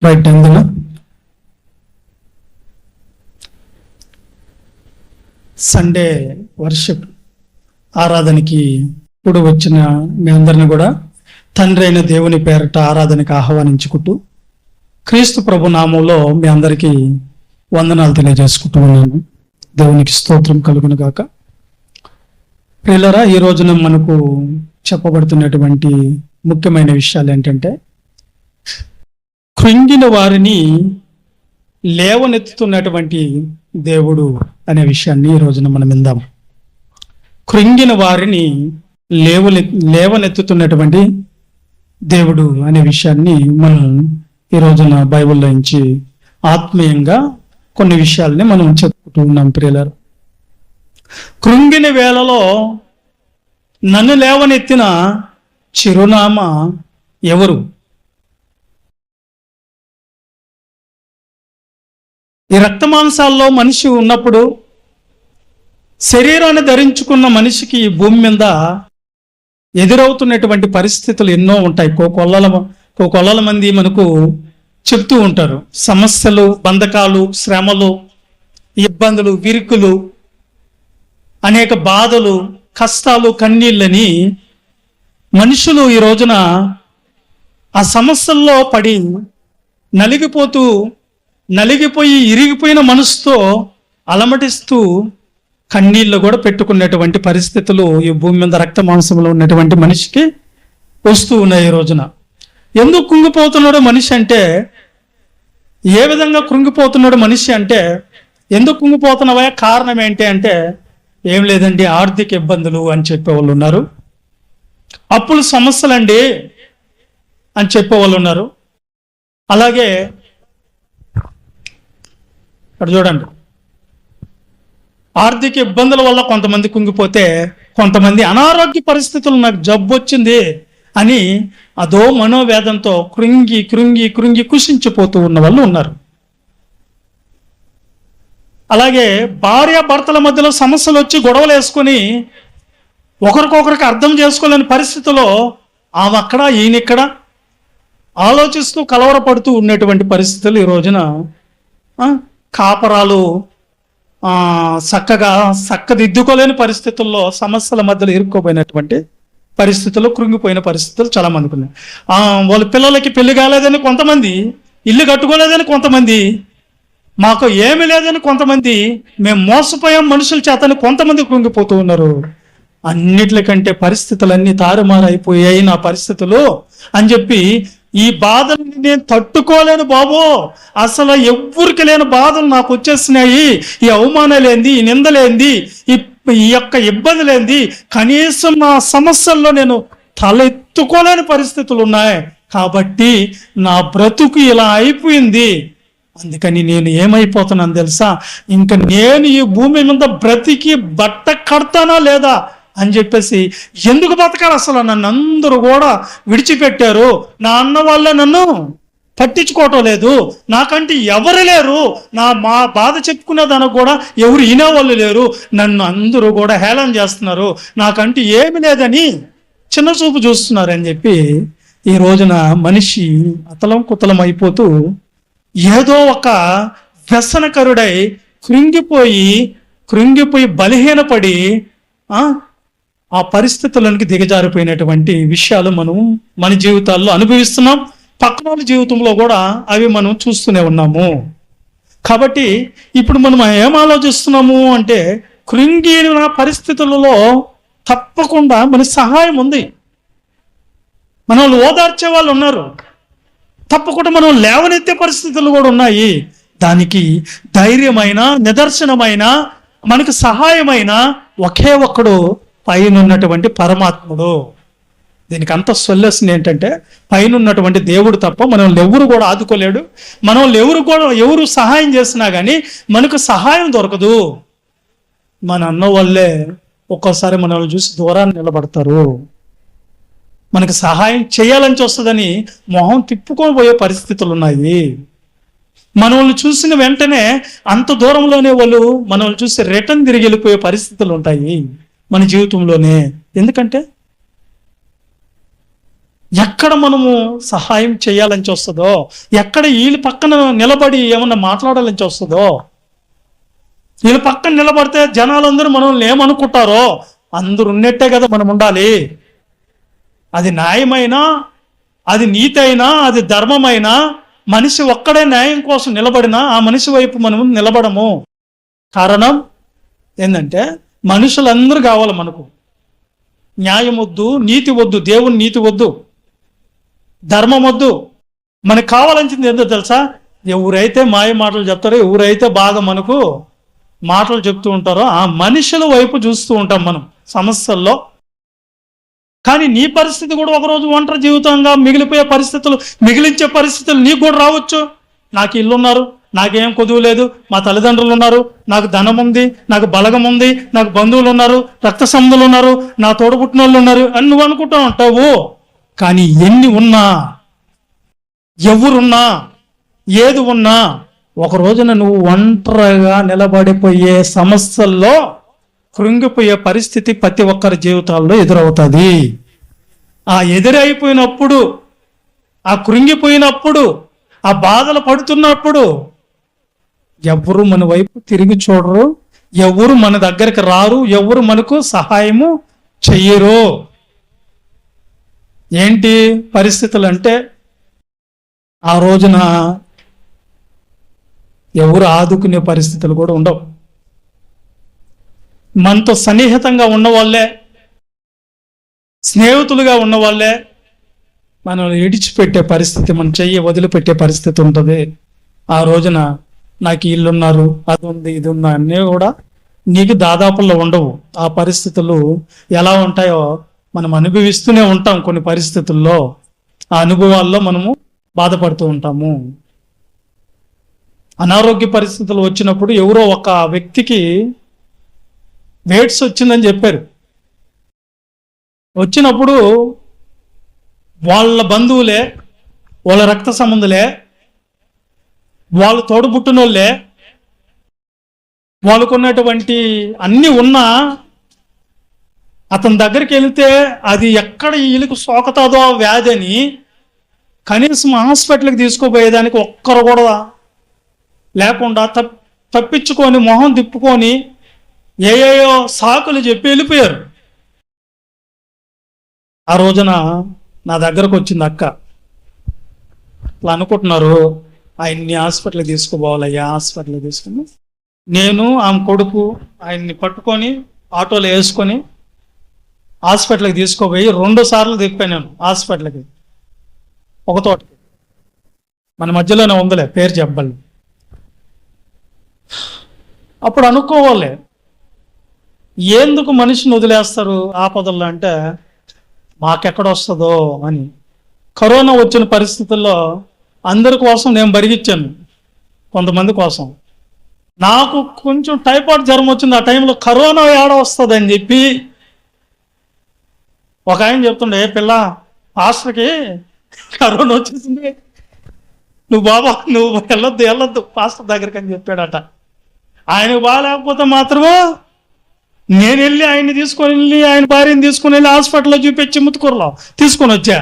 Right అందులో Sunday worship ఆరాధనకి ఇప్పుడు వచ్చిన మీ అందరిని కూడా తండ్రి అయిన దేవుని పేరట ఆరాధనకి ఆహ్వానించుకుంటూ క్రీస్తు ప్రభు నామంలో మీ అందరికీ వందనాలు తెలియజేసుకుంటూ ఉన్నాను. దేవునికి స్తోత్రం కలుగును గాక. ప్రియులారా, ఈ రోజున మనకు చెప్పబడుతున్నటువంటి ముఖ్యమైన విషయాలు ఏంటంటే, కృంగిన వారిని లేవనెత్తుతున్నటువంటి దేవుడు అనే విషయాన్ని ఈ రోజున మనం విందాం. కృంగిన వారిని లేవనెత్తుతున్నటువంటి దేవుడు అనే విషయాన్ని మనం ఈ రోజున బైబిల్లో నుంచి ఆత్మీయంగా కొన్ని విషయాల్ని మనం చెప్పుకుంటూ ఉన్నాం. ప్రియులారా, కృంగిన వేళలో నన్ను లేవనెత్తిన చిరునామా ఎవరు? ఈ రక్తమాంసాల్లో మనిషి ఉన్నప్పుడు, శరీరాన్ని ధరించుకున్న మనిషికి ఈ భూమి మీద ఎదురవుతున్నటువంటి పరిస్థితులు ఎన్నో ఉంటాయి. కోకొల్లల మంది మనకు చెప్తూ ఉంటారు. సమస్యలు, బంధకాలు, శ్రమలు, ఇబ్బందులు, విరుకులు, అనేక బాధలు, కష్టాలు, కన్నీళ్ళని మనుషులు ఈ రోజున ఆ సమస్యల్లో పడి నలిగిపోయి ఇరిగిపోయిన మనసుతో అలమటిస్తూ కన్నీళ్ళు కూడా పెట్టుకున్నటువంటి పరిస్థితులు ఈ భూమి మీద రక్త మాంసంలో ఉన్నటువంటి మనిషికి వస్తూ ఉన్నాయి ఈ రోజున. ఎందుకు కృంగిపోతున్నాడు మనిషి అంటే, ఏ విధంగా కృంగిపోతున్నాడు మనిషి అంటే, ఎందుకు కృంగిపోతున్నావా, కారణం ఏంటి అంటే, ఏం లేదండి ఆర్థిక ఇబ్బందులు అని చెప్పేవాళ్ళు ఉన్నారు, అప్పుల సమస్యలండి అని చెప్పేవాళ్ళు ఉన్నారు. అలాగే ఇక్కడ చూడండి, ఆర్థిక ఇబ్బందుల వల్ల కొంతమంది కుంగిపోతే, కొంతమంది అనారోగ్య పరిస్థితులు, నాకు జబ్బు వచ్చింది అని అదో మనోవేదంతో కృంగి కృంగి కృంగి కుషించిపోతూ ఉన్న వాళ్ళు ఉన్నారు. అలాగే భార్య భర్తల మధ్యలో సమస్యలు వచ్చి గొడవలు వేసుకొని ఒకరికొకరికి అర్థం చేసుకోలేని పరిస్థితిలో ఆమె అక్కడ ఈయన ఇక్కడ ఆలోచిస్తూ కలవరపడుతూ ఉన్నటువంటి పరిస్థితులు ఈ రోజున కాపరాలు చక్కదిద్దుకోలేని పరిస్థితుల్లో సమస్యల మధ్యలో ఇరుక్కోపోయినటువంటి పరిస్థితుల్లో కృంగిపోయిన పరిస్థితులు చాలా మందికి ఉన్నాయి. వాళ్ళ పిల్లలకి పెళ్లి కాలేదని కొంతమంది, ఇల్లు కట్టుకోలేదని కొంతమంది, మాకు ఏమీ లేదని కొంతమంది, మేము మోసపోయాం మనుషుల చేతని కొంతమంది కృంగిపోతూ ఉన్నారు. అన్నిట్లకంటే పరిస్థితులన్నీ తారుమారైపోయాయి నా పరిస్థితులు అని చెప్పి, ఈ బాధల్ని నేను తట్టుకోలేను బాబు, అసలు ఎవ్వరికి లేని బాధలు నాకు వచ్చేసినాయి, ఈ అవమానాలేంది, ఈ నిందలేంది, ఈ యొక్క ఇబ్బందులేంది, కనీసం నా సమస్యల్లో నేను తలెత్తుకోలేని పరిస్థితులు ఉన్నాయి, కాబట్టి నా బ్రతుకు ఇలా అయిపోయింది, అందుకని నేను ఏమైపోతున్నాను తెలుసా, ఇంకా నేను ఈ భూమి మీద బ్రతికి బట్ట కడతానా లేదా అని చెప్పేసి, ఎందుకు బతకాలి అసలు, నన్ను అందరూ కూడా విడిచిపెట్టారు, నా అన్న వాళ్ళే నన్ను పట్టించుకోవటం లేదు, నాకంటే ఎవరు లేరు, మా బాధ చెప్పుకునేదానికి కూడా ఎవరు వినేవాళ్ళు లేరు, నన్ను అందరూ కూడా హేళన చేస్తున్నారు, నాకంటే ఏమి లేదని చిన్న చూపు చూస్తున్నారు అని చెప్పి ఈ రోజున మనిషి అతలం కుతలం అయిపోతూ ఏదో ఒక వ్యసనకరుడై కృంగిపోయి బలహీనపడి ఆ పరిస్థితులకి దిగజారిపోయినటువంటి విషయాలు మనం మన జీవితాల్లో అనుభవిస్తున్నాం. పక్కన వాళ్ళ జీవితంలో కూడా అవి మనం చూస్తూనే ఉన్నాము. కాబట్టి ఇప్పుడు మనం ఏం ఆలోచిస్తున్నాము అంటే, కృంగిన పరిస్థితులలో తప్పకుండా మన సహాయం ఉంది, మనల్ని ఓదార్చే వాళ్ళు ఉన్నారు, తప్పకుండా మనం లేవనెత్తే పరిస్థితులు కూడా ఉన్నాయి. దానికి ధైర్యమైన, నిదర్శనమైన, మనకు సహాయమైన ఒకే ఒక్కడు పైన ఉన్నటువంటి పరమాత్ముడు. దీనికి అంత సొల్యూషన్ ఏంటంటే, పైన ఉన్నటువంటి దేవుడు తప్ప మనల్ని ఎవరు కూడా ఆదుకోలేడు. మనల్ని ఎవరు సహాయం చేసినా కానీ మనకు సహాయం దొరకదు. మన అన్న వాళ్ళే ఒక్కోసారి మనల్ని చూసి దూరాన్ని నిలబడతారు, మనకు సహాయం చేయాలని చూస్తుందని మొహం తిప్పుకొని పోయే పరిస్థితులు ఉన్నాయి. మనల్ని చూసిన వెంటనే అంత దూరంలోనే వాళ్ళు మనల్ని చూసి రిటర్న్ తిరిగి వెళ్ళిపోయే పరిస్థితులు ఉంటాయి మన జీవితంలోనే. ఎందుకంటే ఎక్కడ మనము సహాయం చేయాలని చూస్తుందో, ఎక్కడ వీళ్ళ పక్కన నిలబడి ఏమన్నా మాట్లాడాలని చూస్తుందో, వీళ్ళ పక్కన నిలబడితే జనాలందరూ మనల్ని ఏమనుకుంటారో, అందరూ ఉన్నట్టే కదా మనం ఉండాలి. అది న్యాయమైనా, అది నీతి అయినా, అది ధర్మమైనా, మనిషి ఒక్కడే న్యాయం కోసం నిలబడినా ఆ మనిషి వైపు మనం నిలబడము. కారణం ఏంటంటే మనుషులందరూ కావాలి మనకు. న్యాయం వద్దు, నీతి వద్దు, దేవుని నీతి వద్దు, ధర్మం వద్దు. మనకు కావాల్సింది ఏంటో తెలుసా? ఎవరైతే మాయ మాటలు చెప్తారో, ఎవరైతే బాగా మనకు మాటలు చెప్తూ ఉంటారో ఆ మనుషుల వైపు చూస్తూ ఉంటాం మనం సమస్యల్లో. కానీ నీ పరిస్థితి కూడా ఒకరోజు ఒంటరి జీవితంగా మిగిలిపోయే పరిస్థితులు, మిగిలించే పరిస్థితులు నీకు కూడా రావచ్చు. నాకు ఇల్లు ఉన్నారు, నాకేం కొదువు లేదు, మా తల్లిదండ్రులు ఉన్నారు, నాకు ధనం ఉంది, నాకు బలగం ఉంది, నాకు బంధువులు ఉన్నారు, రక్త సంబంధులు ఉన్నారు, నా తోడబుట్టిన వాళ్ళు ఉన్నారు అని నువ్వు అనుకుంటూ ఉంటావు. కానీ ఎన్ని ఉన్నా, ఎవరున్నా, ఏది ఉన్నా, ఒక రోజున నువ్వు ఒంటరిగా నిలబడిపోయే సమస్యల్లో కృంగిపోయే పరిస్థితి ప్రతి ఒక్కరి జీవితాల్లో ఎదురవుతుంది. ఆ ఎదురైపోయినప్పుడు, ఆ కృంగిపోయినప్పుడు, ఆ బాధలు పడుతున్నప్పుడు ఎవరు మన వైపు తిరిగి చూడరు, ఎవరు మన దగ్గరికి రారు, ఎవరు మనకు సహాయము చెయ్యరు. ఏంటి పరిస్థితులు అంటే ఆ రోజున ఎవరు ఆదుకునే పరిస్థితులు కూడా ఉండవు. మనతో సన్నిహితంగా ఉన్నవాళ్ళే, స్నేహితులుగా ఉన్నవాళ్ళే మనం ఇడిచిపెట్టే పరిస్థితి, మన చెయ్యి వదిలిపెట్టే పరిస్థితి ఉంటుంది. ఆ రోజున నాకు ఇల్లున్నారు, అది ఉంది, ఇది ఉంది అన్నీ కూడా నీకు దాదాపుల్లో ఉండవు. ఆ పరిస్థితులు ఎలా ఉంటాయో మనం అనుభవిస్తూనే ఉంటాం. కొన్ని పరిస్థితుల్లో ఆ అనుభవాల్లో మనము బాధపడుతూ ఉంటాము. అనారోగ్య పరిస్థితులు వచ్చినప్పుడు ఎవరో ఒక వ్యక్తికి వెయిట్స్ వచ్చిందని చెప్పారు. వచ్చినప్పుడు వాళ్ళ బంధువులే, వాళ్ళ రక్త సంబంధులే, వాళ్ళు తోడుబుట్టినోళ్ళే, వాళ్ళకున్నటువంటి అన్నీ ఉన్నా అతని దగ్గరికి వెళితే అది ఎక్కడ వీళ్ళకి సోకతాదో వ్యాధి అని కనీసం హాస్పిటల్కి తీసుకుపోయేదానికి ఒక్కరు కూడా లేకుండా తప్పించుకొని మొహం తిప్పుకొని ఏయో సాకులు చెప్పి వెళ్ళిపోయారు. ఆ రోజున నా దగ్గరకు వచ్చింది అక్క. అట్లా అనుకుంటున్నారు, ఆయన్ని హాస్పిటల్కి తీసుకుపోవాలయ్యా, హాస్పిటల్కి తీసుకుని నేను ఆమె కొడుకు ఆయన్ని పట్టుకొని ఆటోలో వేసుకొని హాస్పిటల్కి తీసుకోపోయి 2 సార్లు తిప్పాను నేను హాస్పిటల్కి. ఒక తోటకి మన మధ్యలోనే ఉందిలే, పేరు చెప్పాలి. అప్పుడు అనుకోవాలి, ఎందుకు మనిషిని వదిలేస్తారు ఆపదల్లో అంటే మాకెక్కడ వస్తుందో అని. కరోనా వచ్చిన పరిస్థితుల్లో అందరి కోసం నేను బరిగిచ్చాను, కొంతమంది కోసం. నాకు కొంచెం టైఫాయిడ్ జ్వరం వచ్చింది. ఆ టైంలో కరోనా ఏడ వస్తుంది అని చెప్పి ఒక ఆయన చెప్తుండే, పిల్ల పాస్టర్కి కరోనా వచ్చేసింది, నువ్వు వెళ్ళొద్దు పాస్టర్ దగ్గరికి అని చెప్పాడట. ఆయనకు బాగాలేకపోతే మాత్రమే నేను వెళ్ళి ఆయన్ని తీసుకొని వెళ్ళి, ఆయన భార్యని తీసుకొని వెళ్ళి హాస్పిటల్లో చూపించి ముత్తుకూరలో తీసుకొని వచ్చా.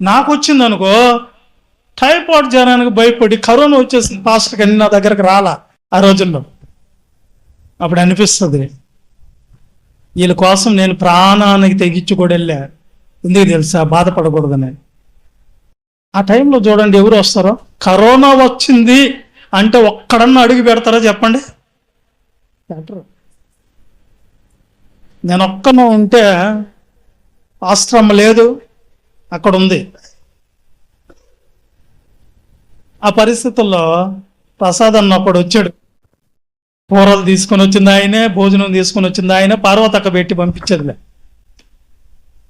నాకు వచ్చింది అనుకో, టైఫాయిడ్ జ్వరానికి భయపడి కరోనా వచ్చేసింది పాస్టర్కి అని నా దగ్గరకు రాలా ఆ రోజుల్లో. అప్పుడు అనిపిస్తుంది, వీళ్ళ కోసం నేను ప్రాణానికి తెగించి కూడా వెళ్ళా. ఎందుకు తెలుసా? బాధపడకూడదని. ఆ టైంలో చూడండి ఎవరు వస్తారో. కరోనా వచ్చింది అంటే ఒక్కడన్నా అడుగు పెడతారో చెప్పండి? పెట్టరు. నేను ఒక్కను ఉంటే ఆశ్రమం లేదు, అక్కడ ఉంది. ఆ పరిస్థితుల్లో ప్రసాద్ అన్న అప్పుడు వచ్చాడు. కూరలు తీసుకొని వచ్చింది ఆయనే, భోజనం తీసుకొని వచ్చింది ఆయనే, పార్వతక్క పెట్టి పంపించేదిలే.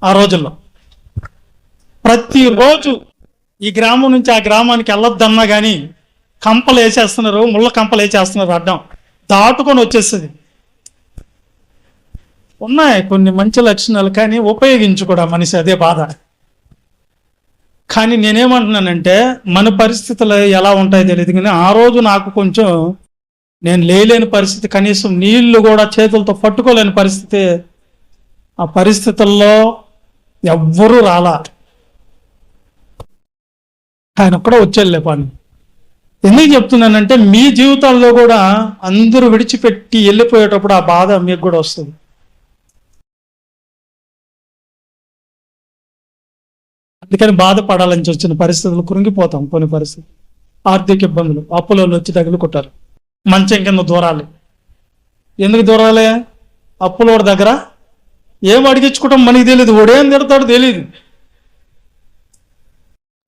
ఆ రోజుల్లో ప్రతిరోజు ఈ గ్రామం నుంచి ఆ గ్రామానికి వెళ్ళొద్దన్నా కానీ కంపలు వేసేస్తున్నారు, ముళ్ళ కంపలు వేసేస్తున్నారు, అడ్డం దాటుకొని వచ్చేస్తుంది. ఉన్నాయి కొన్ని మంచి లక్షణాలు, కానీ ఉపయోగించు కూడా మనిషి, అదే బాధ. కానీ నేనేమంటున్నానంటే మన పరిస్థితులు ఎలా ఉంటాయో తెలియదు, కానీ ఆ రోజు నాకు కొంచెం నేను లేలేని పరిస్థితి, కనీసం నీళ్లు కూడా చేతులతో పట్టుకోలేని పరిస్థితి. ఆ పరిస్థితుల్లో ఎవ్వరూ రాలా. ఆయన కూడా వచ్చేళ్ళే పని. ఎందుకు చెప్తున్నానంటే మీ జీవితాల్లో కూడా అందరూ విడిచిపెట్టి వెళ్ళిపోయేటప్పుడు ఆ బాధ మీకు కూడా వస్తుంది. అందుకని బాధపడాలని వచ్చిన పరిస్థితులు కృంగిపోతాం. కొన్ని పరిస్థితులు, ఆర్థిక ఇబ్బందులు, అప్పులో వచ్చి తగులుకుంటారు, మంచం కింద దూరాలి. ఎందుకు దూరాలి? అప్పులోడి దగ్గర ఏం అడిగించుకుంటాం మనకి తెలియదు, ఓడేం తిడతాడో తెలియదు.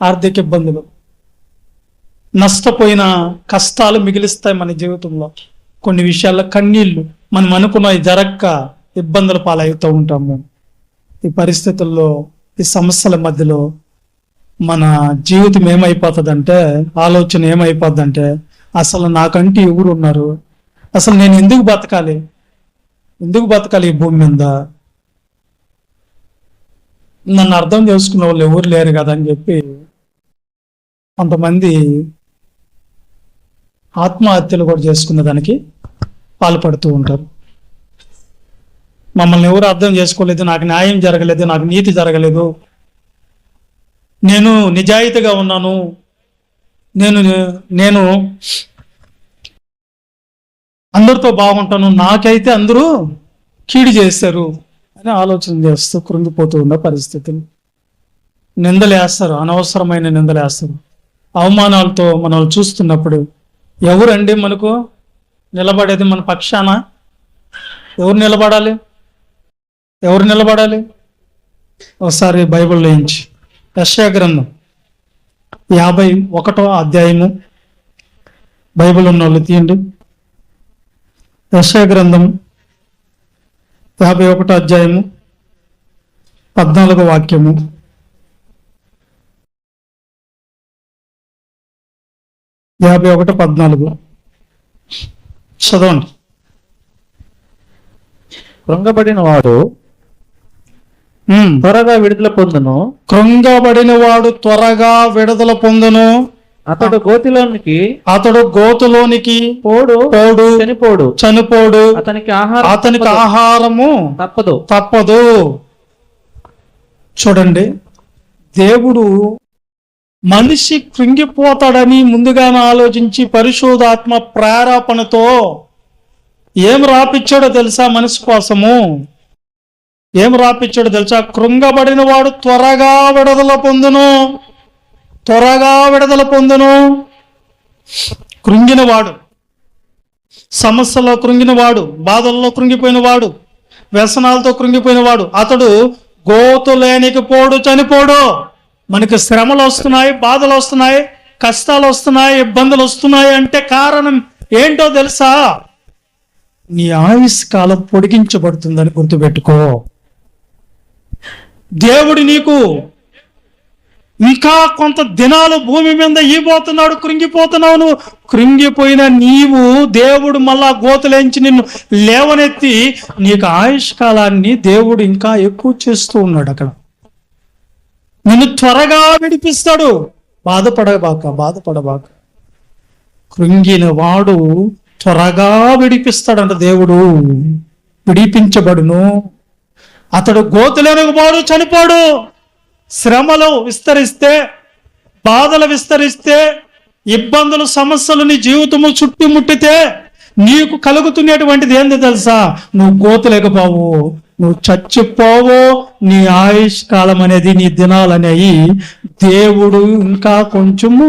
ఆర్థిక ఇబ్బందులు, నష్టపోయిన కష్టాలు మిగిలిస్తాయి మన జీవితంలో. కొన్ని విషయాల్లో కన్నీళ్లు, మనం అనుకున్నవి జరక్క ఇబ్బందులు పాలవుతూ ఉంటాము. ఈ పరిస్థితుల్లో, ఈ సమస్యల మధ్యలో మన జీవితం ఏమైపోతుందంటే, ఆలోచన ఏమైపోద్దంటే, అసలు నాకంటే ఎవరు ఉన్నారు, అసలు నేను ఎందుకు బతకాలి ఈ భూమి మీద, నన్ను అర్థం చేసుకున్న వాళ్ళు ఎవరు లేరు కదా అని చెప్పి కొంతమంది ఆత్మహత్యలు కూడా చేసుకునే దానికి పాల్పడుతూ ఉంటారు. మమ్మల్ని ఎవరు అర్థం చేసుకోలేదు, నాకు న్యాయం జరగలేదు, నాకు నీతి జరగలేదు, నేను నిజాయితీగా ఉన్నాను, నేను అందరితో బాగుంటాను, నాకైతే అందరూ కీడు చేస్తారు అని ఆలోచన చేస్తూ కృంగిపోతూ ఉన్న పరిస్థితులు. నిందలేస్తారు, అనవసరమైన నిందలేస్తారు. అవమానాలతో మనం చూస్తున్నప్పుడు ఎవరండి మనకు నిలబడేది? మన పక్షాన ఎవరు నిలబడాలి? ఒకసారి బైబిల్లో నుంచి యెషయా గ్రంథం 51వ అధ్యాయము, బైబిల్ ఉన్న వాళ్ళు తీయండి. యెషయా గ్రంథం 51వ అధ్యాయము 14వ వాక్యము. యాభై 51:14 చదవండి. కృంగబడిన వాడు త్వరగా విడుదల పొందును, అతడు గోతిలోనికి పోడు, చనిపోడు, అతనికి ఆహారము తప్పదు. చూడండి, దేవుడు మనిషి కృంగిపోతాడని ముందుగానే ఆలోచించి పరిశుద్ధాత్మ ప్రేరేపణతో ఏం రాపిచ్చాడో తెలుసా? మనిషి కోసము ఏం రాపిచ్చాడో తెలుసా? కృంగబడిన వాడు త్వరగా విడుదల పొందును. కృంగినవాడు, సమస్యలో కృంగినవాడు, బాధల్లో కృంగిపోయినవాడు, వ్యసనాలతో కృంగిపోయినవాడు, అతడు గోతులేనికి పోడు, చనిపోడు. మనకి శ్రమలు వస్తున్నాయి, బాధలు వస్తున్నాయి, కష్టాలు వస్తున్నాయి, ఇబ్బందులు వస్తున్నాయి అంటే కారణం ఏంటో తెలుసా? నీ ఆయుష్ కాలం పొడిగించబడుతుందని గుర్తుపెట్టుకో. దేవుడు నీకు ఇంకా కొంత దినాలు భూమి మీద ఈబోతున్నాడు, కృంగిపోతున్నావు. నువ్వు కృంగిపోయిన నీవు దేవుడు మళ్ళా గోతులేంచి నిన్ను లేవనెత్తి నీకు ఆయుష్ కాలాన్ని దేవుడు ఇంకా ఎక్కువ చేస్తూ ఉన్నాడు. అక్కడ నిన్ను త్వరగా విడిపిస్తాడు. బాధపడబాక. కృంగిన వాడు త్వరగా విడిపిస్తాడంట దేవుడు. విడిపించబడును, అతడు గోతులేనికి పోడు, చనిపోడు. శ్రమలు విస్తరిస్తే, బాధలు విస్తరిస్తే, ఇబ్బందులు, సమస్యలు నీ జీవితము చుట్టుముట్టితే నీకు కలుగుతున్నటువంటిది ఏంది తెలుసా? నువ్వు గోతులేకపోవు, నువ్వు చచ్చిపోవు. నీ ఆయుష్ కాలం అనేది, నీ దినాలు అనేవి దేవుడు ఇంకా కొంచెము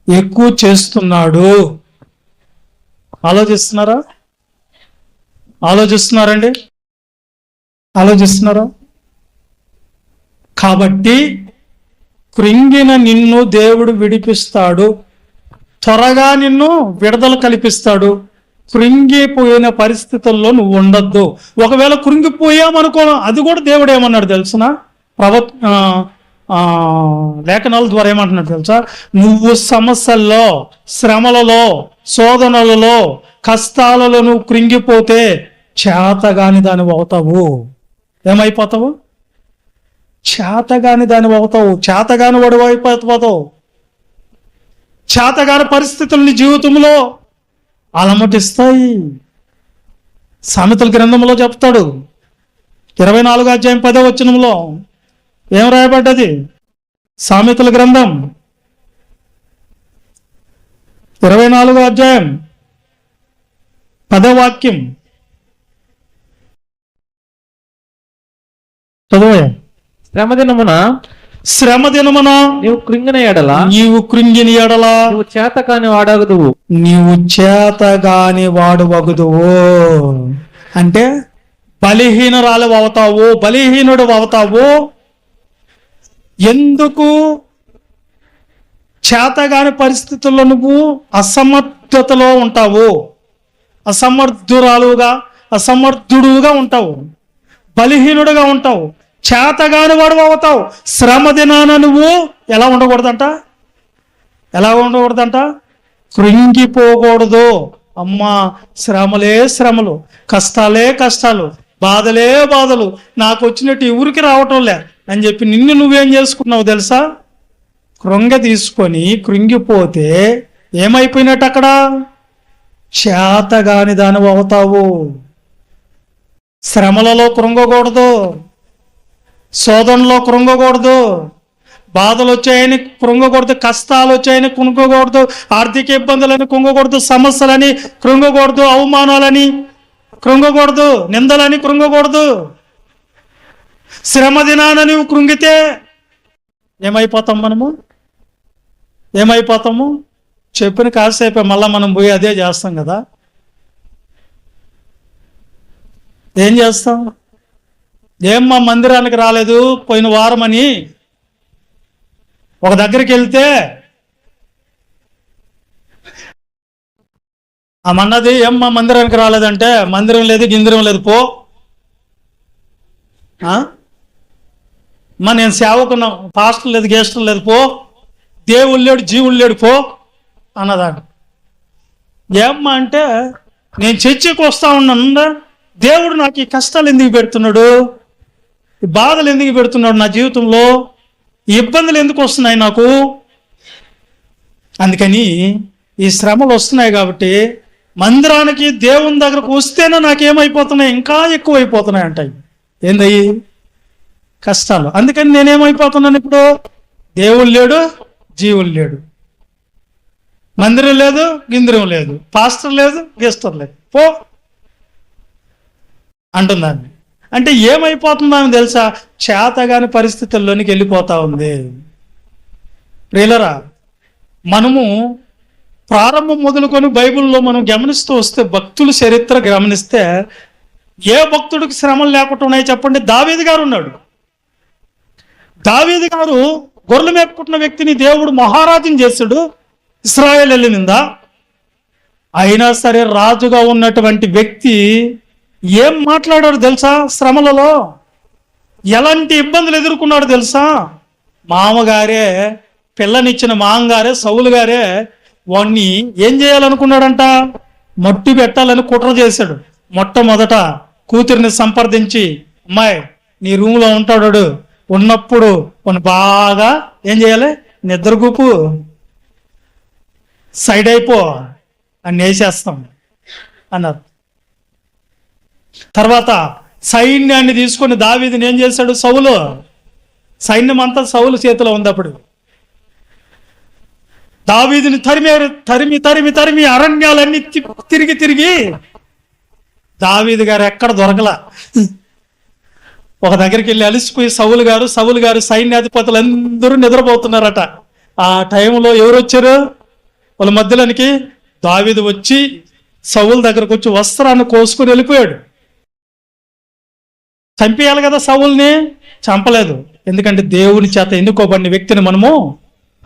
ఎక్కువ చేస్తున్నాడు. ఆలోచిస్తున్నారా? కాబట్టి కృంగిన నిన్ను దేవుడు విడిపిస్తాడు, త్వరగా నిన్ను విడుదల కల్పిస్తాడు. కృంగిపోయిన పరిస్థితుల్లో నువ్వు ఉండొద్దు. ఒకవేళ కృంగిపోయామనుకో, అది కూడా దేవుడు ఏమన్నాడు తెలుసునా? లేఖనాల ద్వారా ఏమంటున్నాడు తెలుసా? నువ్వు సమస్యల్లో, శ్రమలలో, శోధనలలో, కష్టాలలో నువ్వు కృంగిపోతే చేతగాని దానివి అవుతావు. ఏమైపోతావు? చేతగాని దానివి అవుతావు. చేతగాని వాడు అయిపోతావు. చేతగాని పరిస్థితులు నీ జీవితంలో అలమటిస్తాయి. సామెతల గ్రంథంలో చెప్తాడు, 24వ అధ్యాయం 10వ వచనంలో ఏం రాయబడ్డది? సామెతల గ్రంథం 24వ అధ్యాయం 10వ వాక్యం చదవయ్యా. శ్రమ దినమున నీవు కృంగిన ఎడల నువ్వు చేతకాని వాడగదువు. నీవు చేతగాని వాడువగుదువు. అంటే బలహీనురాలు అవుతావు, బలహీనుడు అవుతావు. ఎందుకు? చేతగాని పరిస్థితుల్లో నువ్వు అసమర్థతలో ఉంటావు, అసమర్థుడుగా ఉంటావు, బలహీనుడుగా ఉంటావు, చేతగాని వాడు అవుతావు. శ్రమ దినాన నువ్వు ఎలా ఉండకూడదంట? కృంగిపోకూడదు. అమ్మా, శ్రమలే శ్రమలు, కష్టాలే కష్టాలు, బాధలే బాధలు నాకు వచ్చినట్టు ఎవరికి రావటంలే అని చెప్పి నిన్ను నువ్వేం చేసుకున్నావు తెలుసా? కృంగిపోతే ఏమైపోయినట్టు అక్కడ? చేతగాని దాని అవుతావు. శ్రమలలో కృంగకూడదు, శోధనలో కృంగకూడదు, బాధలు వచ్చాయని కృంగకూడదు, కష్టాలు వచ్చాయని కృంగకూడదు, ఆర్థిక ఇబ్బందులని కృంగకూడదు, సమస్యలని కృంగకూడదు, అవమానాలని కృంగకూడదు, నిందలని కృంగకూడదు. శ్రమ దినాన నువ్వు కృంగితే ఏమైపోతాము? చెప్పిన కాసేపే మళ్ళా మనం పోయి అదే చేస్తాం కదా. ఏం చేస్తాం? ఏమ్మా మందిరానికి రాలేదు పోయిన వారం అని ఒక దగ్గరికి వెళ్తే ఆమన్నది, ఏమ్మా మందిరానికి రాలేదంటే, మందిరం లేదు గిందిరం లేదు పో. నేను సేవకున్నా, పాస్టర్ లేదు గేస్టర్ లేదు పో, దేవుడు లేడు జీవుడు లేడు పో అన్నదాడు. ఏమ్మా అంటే, నేను చర్చికి వస్తా ఉన్నాను, దేవుడు నాకు ఈ కష్టాలు ఎందుకు పెడుతున్నాడు, ఈ బాధలు ఎందుకు పెడుతున్నాడు నా జీవితంలో, ఈ ఇబ్బందులు ఎందుకు వస్తున్నాయి నాకు? అందుకని ఈ శ్రమలు వస్తున్నాయి కాబట్టి మందిరానికి దేవుని దగ్గరకు వస్తేనే నాకేమైపోతున్నాయి, ఇంకా ఎక్కువ అయిపోతున్నాయి అంటాయి. ఏందయ్యి? కష్టాలు. అందుకని నేనేమైపోతున్నాను ఇప్పుడు? దేవుడు లేడు జీవుడు లేడు, మందిరం లేదు గిందిరం లేదు, పాస్టర్ లేదు గెస్టర్ లేదు పో అంటుందాన్ని. అంటే ఏమైపోతుందని తెలుసా? చేతగాని పరిస్థితుల్లోనికి వెళ్ళిపోతా ఉంది. ప్రియులరా, మనము ప్రారంభం మొదలుకొని బైబిల్లో మనం గమనిస్తూ వస్తే, భక్తుల చరిత్ర గమనిస్తే ఏ భక్తుడికి శ్రమలు లేకుండా ఉన్నాయి చెప్పండి? దావీదు గారు ఉన్నాడు. దావీదు గారు గొర్రెలు మేపుకుంటున్న వ్యక్తిని దేవుడు మహారాజుని చేశాడు ఇశ్రాయేలు నిందా. అయినా సరే రాజుగా ఉన్నటువంటి వ్యక్తి ఏం మాట్లాడాడు తెలుసా? శ్రమలలో ఎలాంటి ఇబ్బందులు ఎదుర్కొన్నాడు తెలుసా? మామగారే, పిల్లనిచ్చిన మామగారే, సౌలు గారే వాణ్ణి ఏం చేయాలనుకున్నాడంట? మట్టి పెట్టాలని కుట్ర చేశాడు. మొట్టమొదట కూతురిని సంప్రదించి, అమ్మాయి నీ రూమ్లో ఉంటాడు, ఉన్నప్పుడు కొన్ని బాగా ఏం చేయాలి? నిద్రగూపు, సైడ్ అయిపో అని వేసేస్తాం అన్నారు. తర్వాత సైన్యాన్ని తీసుకొని దావీదుని ఏం చేశాడు? సౌలు సైన్యం అంతా సౌలు చేతిలో ఉంది. అప్పుడు దావీదుని తరిమి అరణ్యాలన్నీ తిరిగి దావీదు గారు ఎక్కడ దొరకలా. ఒక దగ్గరికి వెళ్ళి అలిసిపోయి సౌలు గారు సైన్యాధిపతులు అందరూ నిద్రపోతున్నారట. ఆ టైంలో ఎవరు వచ్చారు? వాళ్ళ మధ్యలోనికి దావీదు వచ్చి సౌలు దగ్గరకు వచ్చి వస్త్రాన్ని కోసుకొని వెళ్ళిపోయాడు. చంపేయాలి కదా సౌల్ని, చంపలేదు. ఎందుకంటే దేవుని చేత ఎన్నుకోబడిన వ్యక్తిని మనము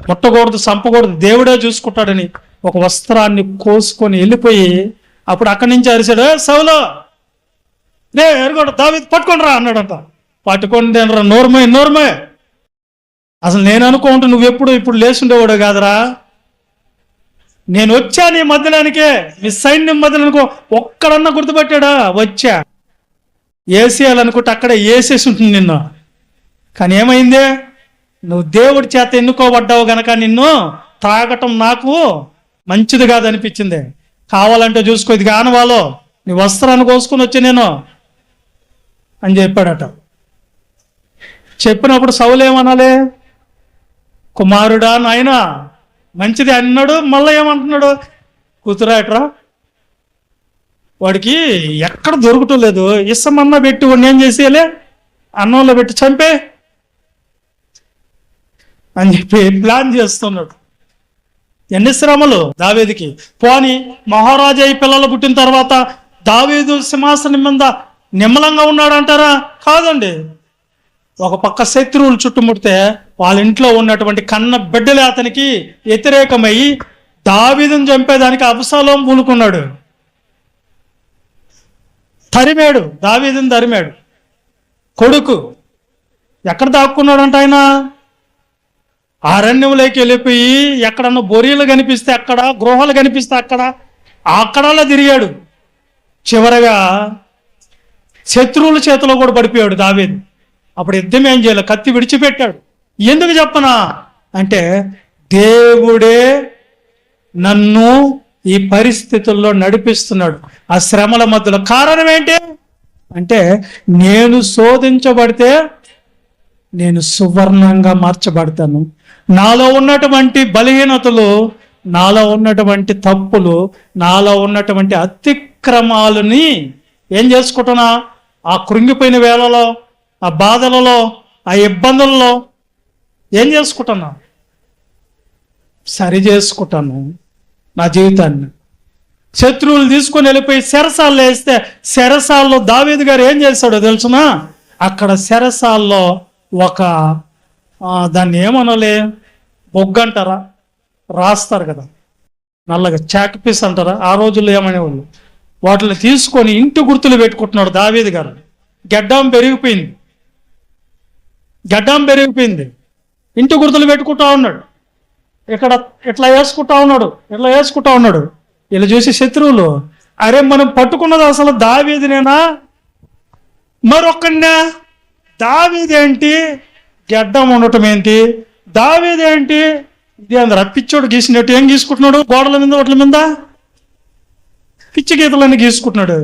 ముట్టకూడదు, చంపకూడదు, దేవుడే చూసుకుంటాడని ఒక వస్త్రాన్ని కోసుకొని వెళ్ళిపోయి అప్పుడు అక్కడి నుంచి అరిశాడు, సౌలు రే ఎరుగోడు దావీదు పట్టుకొని రా అన్నాడంట. పట్టుకొని రా, నోర్మే. అసలు నేను అనుకుంటూ నువ్వెప్పుడు ఇప్పుడు లేచుండేవాడు కాదురా, నేను వచ్చా నీ మధ్యలోనికే, మీ సైన్యం మధ్యలోనికో ఒక్కడన్నా గుర్తుపట్టాడా? వచ్చా వేసేయాలనుకుంటే అక్కడే వేసేసి ఉంటుంది నిన్ను. కానీ ఏమైంది? నువ్వు దేవుడి చేత ఎన్నుకోబడ్డావు గనక నిన్ను తాగటం నాకు మంచిది కాదనిపించింది. కావాలంటే చూసుకో, ఇది కానవాలో నీ వస్త్రాన్ని కోసుకొని వచ్చి నేను అని చెప్పాడట. చెప్పినప్పుడు సౌలు ఏమనాలి? కుమారుడా నాయనా మంచిది అన్నాడు. మళ్ళీ ఏమంటున్నాడు? కూతురాయట్రా, వాడికి ఎక్కడ దొరకటం లేదు, ఇసమన్నా పెట్టి వాడిని ఏం చేసేయాలి, అన్నంలో పెట్టి చంపే అని చెప్పి ప్లాన్ చేస్తున్నాడు. ఎన్ని శ్రమలు దావీదుకి. పోని మహారాజు అయి పిల్లలు పుట్టిన తర్వాత దావీదు సింహాసనం మీద నిమ్మలంగా ఉన్నాడంటారా? కాదండి. ఒక పక్క శత్రువులు చుట్టుముడితే వాళ్ళ ఇంట్లో ఉన్నటువంటి కన్న బిడ్డలే అతనికి వ్యతిరేకమై దావీదుని చంపేదానికి అబ్షాలోము పూనుకున్నాడు. తరిమాడు, దావీదుని తరిమాడు. కొడుకు ఎక్కడ దాక్కున్నాడంట ఆయన? అరణ్యంలోకి వెళ్ళిపోయి ఎక్కడన్నా బొరీలు కనిపిస్తే అక్కడ, గృహాలు కనిపిస్తే అక్కడలా తిరిగాడు. చివరగా శత్రువుల చేతిలో కూడా పడిపోయాడు దావీదు. అప్పుడు యుద్ధం ఏం చేయాలి, కత్తి విడిచిపెట్టాడు. ఎందుకు చెప్పనా అంటే, దేవుడే నన్ను ఈ పరిస్థితుల్లో నడిపిస్తున్నాడు ఆ శ్రమల మధ్యలో. కారణం ఏంటి అంటే, నేను శోధించబడితే నేను సువర్ణంగా మార్చబడతాను. నాలో ఉన్నటువంటి బలహీనతలు, నాలో ఉన్నటువంటి తప్పులు, నాలో ఉన్నటువంటి అతిక్రమాలని ఏం చేసుకుంటున్నా, ఆ కృంగిపోయిన వేళలో, ఆ బాధలలో, ఆ ఇబ్బందులలో ఏం చేసుకుంటున్నా, సరి చేసుకుంటాను నా జీవితాన్ని. శత్రువులు తీసుకొని వెళ్ళిపోయి చెరసాల్లో వేస్తే, చెరసాల్లో దావీదు గారు ఏం చేశాడో తెలుసునా? అక్కడ చెరసాల్లో ఒక దాన్ని ఏమనాలి, బొగ్గు అంటారా, రాస్తారు కదా నల్లగా, చాక్ పీస్ అంటారా, ఆ రోజుల్లో ఏమనేవాళ్ళు. వాటిని తీసుకొని ఇంటి గుర్తులు పెట్టుకుంటున్నాడు దావీదు గారు. గడ్డం పెరిగిపోయింది, ఇంటి గుర్తులు పెట్టుకుంటా ఉన్నాడు. ఇక్కడ ఇట్లా వేసుకుంటా ఉన్నాడు. ఇలా చూసి శత్రువులు, అరే మనం పట్టుకున్నది అసలు దావీదునేనా, మరొక్కడినా? దావీదేంటి గడ్డం ఉండటం ఏంటి, దావీదేంటి ఇది అందరు పిచ్చోడు గీసినట్టు ఏం గీసుకుంటున్నాడు, గోడల మీద వాటి మీద పిచ్చి గీతలన్నీ గీసుకుంటున్నాడు.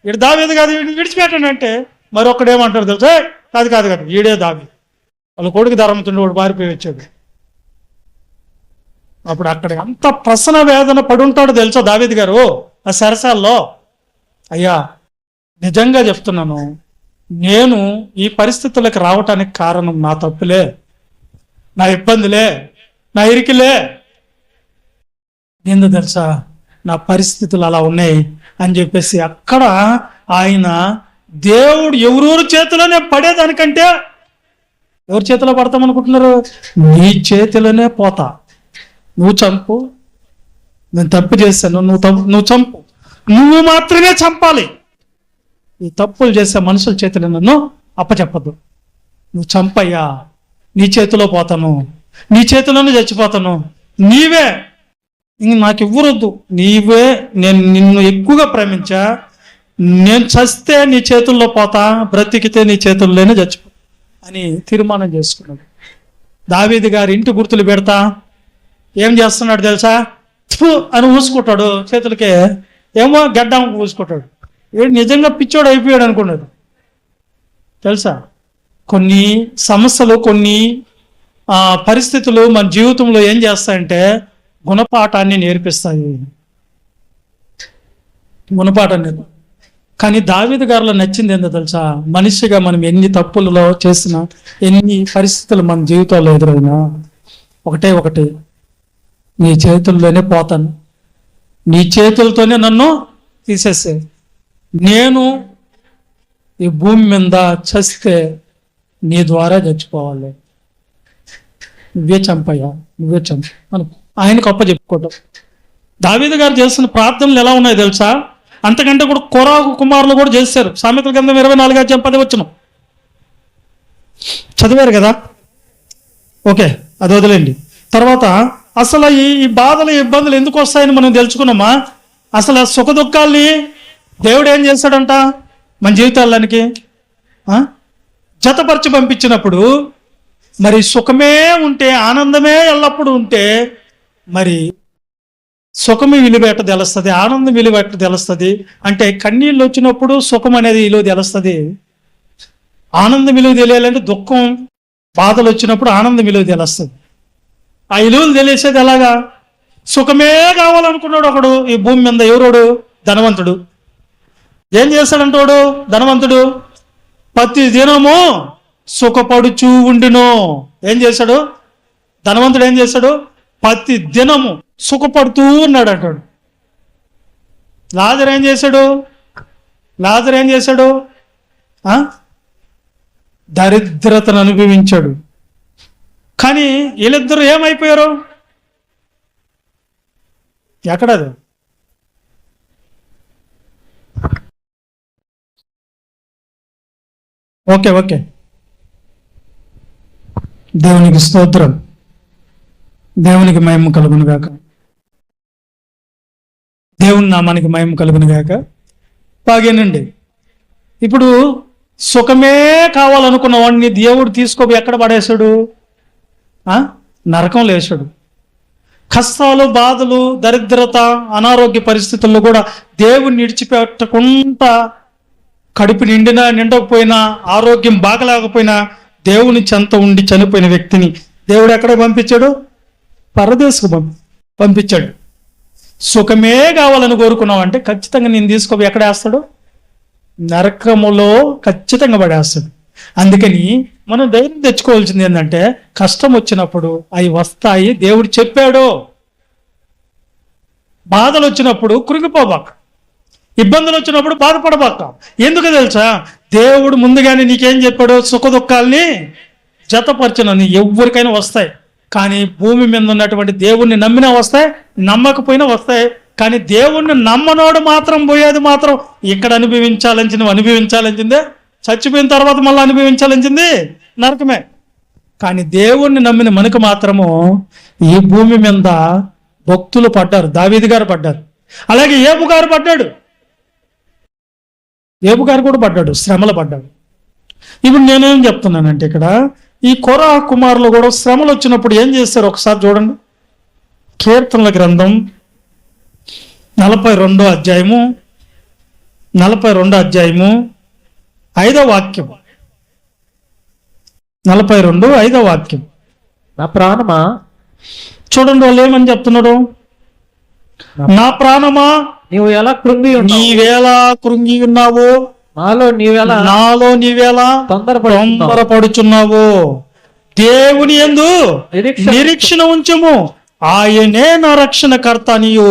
ఇటు దావీదు కాదు, విడిచిపెట్టండి అంటే మరొక్కడేమంటాడు తెలుసా, కాదు ఈడే దావీదు. వాళ్ళ కొడుకు ధర్మతుండే వాడు పారిపోయి వచ్చాడు. అప్పుడు అక్కడ ఎంత ప్రసన్న వేదన పడుంటాడో తెలుసా దావీదు గారు ఆ సరసాల్లో. అయ్యా నిజంగా చెప్తున్నాను, నేను ఈ పరిస్థితులకు రావటానికి కారణం నా తప్పులే, నా ఇబ్బందులే, నా ఇరికిలే. ఏందో తెలుసా, నా పరిస్థితులు అలా ఉన్నాయి అని చెప్పేసి అక్కడ ఆయన దేవుడు ఎవరెవరి చేతిలోనే పడేదానికంటే, ఎవరి చేతిలో పడతామనుకుంటున్నారు? నీ చేతిలోనే పోతా, నువ్వు చంపు, నేను తప్పు చేశాను, నువ్వు చంపు, నువ్వు మాత్రమే చంపాలి. ఈ తప్పులు చేసే మనుషుల చేతిలో నన్ను అప్పచెప్పద్దు. నువ్వు చంపయ్యా, నీ చేతిలో పోతాను, నీ చేతిలోనే చచ్చిపోతాను, నీవే ఇంక నాకు ఇవ్వరొద్దు, నీవే, నేను నిన్ను ఎక్కువగా ప్రేమించా, నేను చస్తే నీ చేతుల్లో పోతా, బ్రతికితే నీ చేతుల్లోనే చచ్చిపో అని తీర్మానం చేసుకున్నాడు. దావీదు గారి ఇంటి గుర్తులు పెడతా ఏం చేస్తున్నాడు తెలుసా, థు అని ఊసుకుంటాడు చేతులకే, ఏమో గడ్డం ఊసుకుంటాడు. వీడు నిజంగా పిచ్చోడు అయిపోయాడు అనుకున్నాడు తెలుసా. కొన్ని సమస్యలు, కొన్ని పరిస్థితులు మన జీవితంలో ఏం చేస్తాయంటే గుణపాఠాన్ని నేర్పిస్తాయి, గుణపాఠాన్ని. కానీ దావీదు గారిలో నచ్చింది ఏంటో తెలుసా, మనిషిగా మనం ఎన్ని తప్పులలో చేసినా, ఎన్ని పరిస్థితులు మన జీవితంలో ఎదురైనా ఒకటే, నీ చేతుల్లోనే పోతాను, నీ చేతులతోనే నన్ను తీసేసే, నేను ఈ భూమి మీద చస్తే నీ ద్వారా చచ్చిపోవాలి, నువ్వే చంపయ్యా, నువ్వే చంప అని ఆయనకు అప్ప చెప్పుకోవటం. దావీదు గారు చేస్తున్న ప్రార్థనలు ఎలా ఉన్నాయో తెలుసా, అంతకంటే కూడా కొరాకు కుమారులు కూడా చేశారు. సామెతల గ్రంథం 24:10 వచనం చదివారు కదా, ఓకే అది వదిలేండి. తర్వాత అసలు ఈ బాధలు, ఇబ్బందులు ఎందుకు వస్తాయని మనం తెలుసుకున్నామా? అసలు ఆ సుఖ దుఃఖాల్ని దేవుడు ఏం చేస్తాడంట మన జీవితాలకి జతపరిచి పంపించినప్పుడు, మరి సుఖమే ఉంటే, ఆనందమే ఎల్లప్పుడూ ఉంటే, మరి సుఖము విలువ ఎట్ట తెలుస్తుంది, ఆనందం విలువ ఎట్ట తెలుస్తుంది అంటే, కన్నీళ్ళు వచ్చినప్పుడు సుఖం అనేది విలువ తెలుస్తుంది. ఆనందం విలువ తెలియాలంటే దుఃఖం, బాధలు వచ్చినప్పుడు ఆనందం విలువ తెలుస్తుంది. ఆ విలువలు తెలిసేది ఎలాగా? సుఖమే కావాలనుకున్నాడు ఒకడు ఈ భూమి మీద. ఎవరోడు? ధనవంతుడు. ఏం చేస్తాడంటాడు ధనవంతుడు? ప్రతి దినము సుఖపడుచూ ఉండును. ఏం చేశాడు ధనవంతుడు? ఏం చేశాడు? ప్రతి దినము సుఖపడుతూ ఉన్నాడు అంటాడు. లాజరు ఏం చేశాడు? లాజరు ఏం చేశాడు? దరిద్రతను అనుభవించాడు. కానీ వీళ్ళిద్దరూ ఏమైపోయారు? ఎక్కడది? ఓకే దేవునికి స్తోత్రం, దేవునికి మహిమ కలుగును గాక, దేవుని నామానికి మహిమ కలుగును గాక. బాగేనండి. ఇప్పుడు సుఖమే కావాలనుకున్న వాడిని దేవుడు తీసుకోపోయి ఎక్కడ పడేశాడు? నరకంలో వేశాడు. కష్టాలు, బాధలు, దరిద్రత, అనారోగ్య పరిస్థితుల్లో కూడా దేవుడిని విడిచిపెట్టకుండా, కడుపు నిండకపోయినా, ఆరోగ్యం బాగలేకపోయినా దేవుని చెంత ఉండి చనిపోయిన వ్యక్తిని దేవుడు ఎక్కడ పంపించాడు? పరదేశకు పంపించాడు. సుఖమే కావాలని కోరుకున్నావు అంటే ఖచ్చితంగా నేను తీసుకోపోయి ఎక్కడ వేస్తాడు? నరకములో ఖచ్చితంగా పడేస్తాడు. అందుకని మనం ధైర్యం తెచ్చుకోవాల్సింది ఏంటంటే, కష్టం వచ్చినప్పుడు అవి వస్తాయి, దేవుడు చెప్పాడు. బాధలు వచ్చినప్పుడు కృంగిపోబాక, ఇబ్బందులు వచ్చినప్పుడు బాధపడబాక. ఎందుకు తెలుసా? దేవుడు ముందుగానే నీకేం చెప్పాడు? సుఖ దుఃఖాల్ని జతపరచనని. ఎవరికైనా వస్తాయి, కానీ భూమి మీద ఉన్నటువంటి దేవుణ్ణి నమ్మినా వస్తాయి, నమ్మకపోయినా వస్తాయి. కానీ దేవుణ్ణి నమ్మనోడు మాత్రం పోయేది మాత్రం ఇక్కడ అనుభవించాల్సిందే. చచ్చిపోయిన తర్వాత మళ్ళీ అనుభవించాల్సింది నరకమే. కానీ దేవుణ్ణి నమ్మిన మనకు మాత్రము ఈ భూమి మీద భక్తులు పడ్డారు. దావీదు గారు పడ్డారు, అలాగే ఏబు గారు పడ్డాడు, ఏబు గారు కూడా పడ్డాడు, శ్రమలు పడ్డాడు. ఇప్పుడు నేనేం చెప్తున్నానంటే, ఇక్కడ ఈ కొరా కుమారులు కూడా శ్రమలు వచ్చినప్పుడు ఏం చేస్తారు ఒకసారి చూడండి. కీర్తనల గ్రంథం 42వ అధ్యాయము 5వ వాక్యం. 5వ వాక్యం. నా ప్రాణమా, చూడండి వాళ్ళు ఏమని చెప్తున్నాడు? నా ప్రాణమా, నీవు ఎలా కృంగి ఉన్నావు, నీవేలా కృంగి ఉన్నావు, నాలో నీవేలా తొందరపడుచున్నావు. దేవుని యందు నిరీక్షణ ఉంచుము, ఆయనే నా రక్షణకర్త అనియు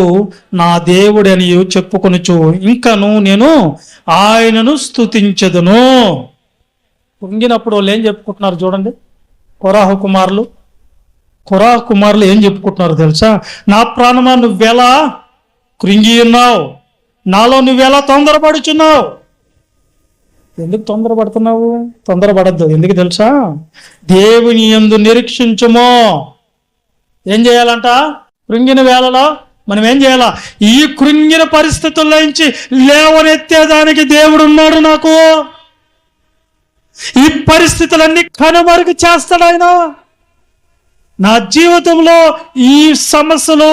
నా దేవుడు అనియు చెప్పుకొనుచు ఇంకను నేను ఆయనను స్తుతించెదను. కృంగినప్పుడు వాళ్ళు ఏం చెప్పుకుంటున్నారు చూడండి. కొరాహు కుమారులు ఏం చెప్పుకుంటున్నారు తెలుసా? నా ప్రాణమా, నువ్వెలా కృంగి ఉన్నావు, నాలో నువ్వెలా తొందరపడుచున్నావు. ఎందుకు తొందరపడుతున్నావు? తొందరపడద్దు. ఎందుకు తెలుసా? దేవుని యందు నిరీక్షించుమో. ఏం చేయాలంట? కృంగిన వేళలో మనం ఏం చేయాలా? ఈ కృంగిన పరిస్థితుల్లో నుంచి లేవనెత్తేదానికి దేవుడు ఉన్నాడు. నాకు ఈ పరిస్థితులన్నీ కనుమరుగు చేస్తాడు ఆయన. నా జీవితంలో ఈ సమస్యలు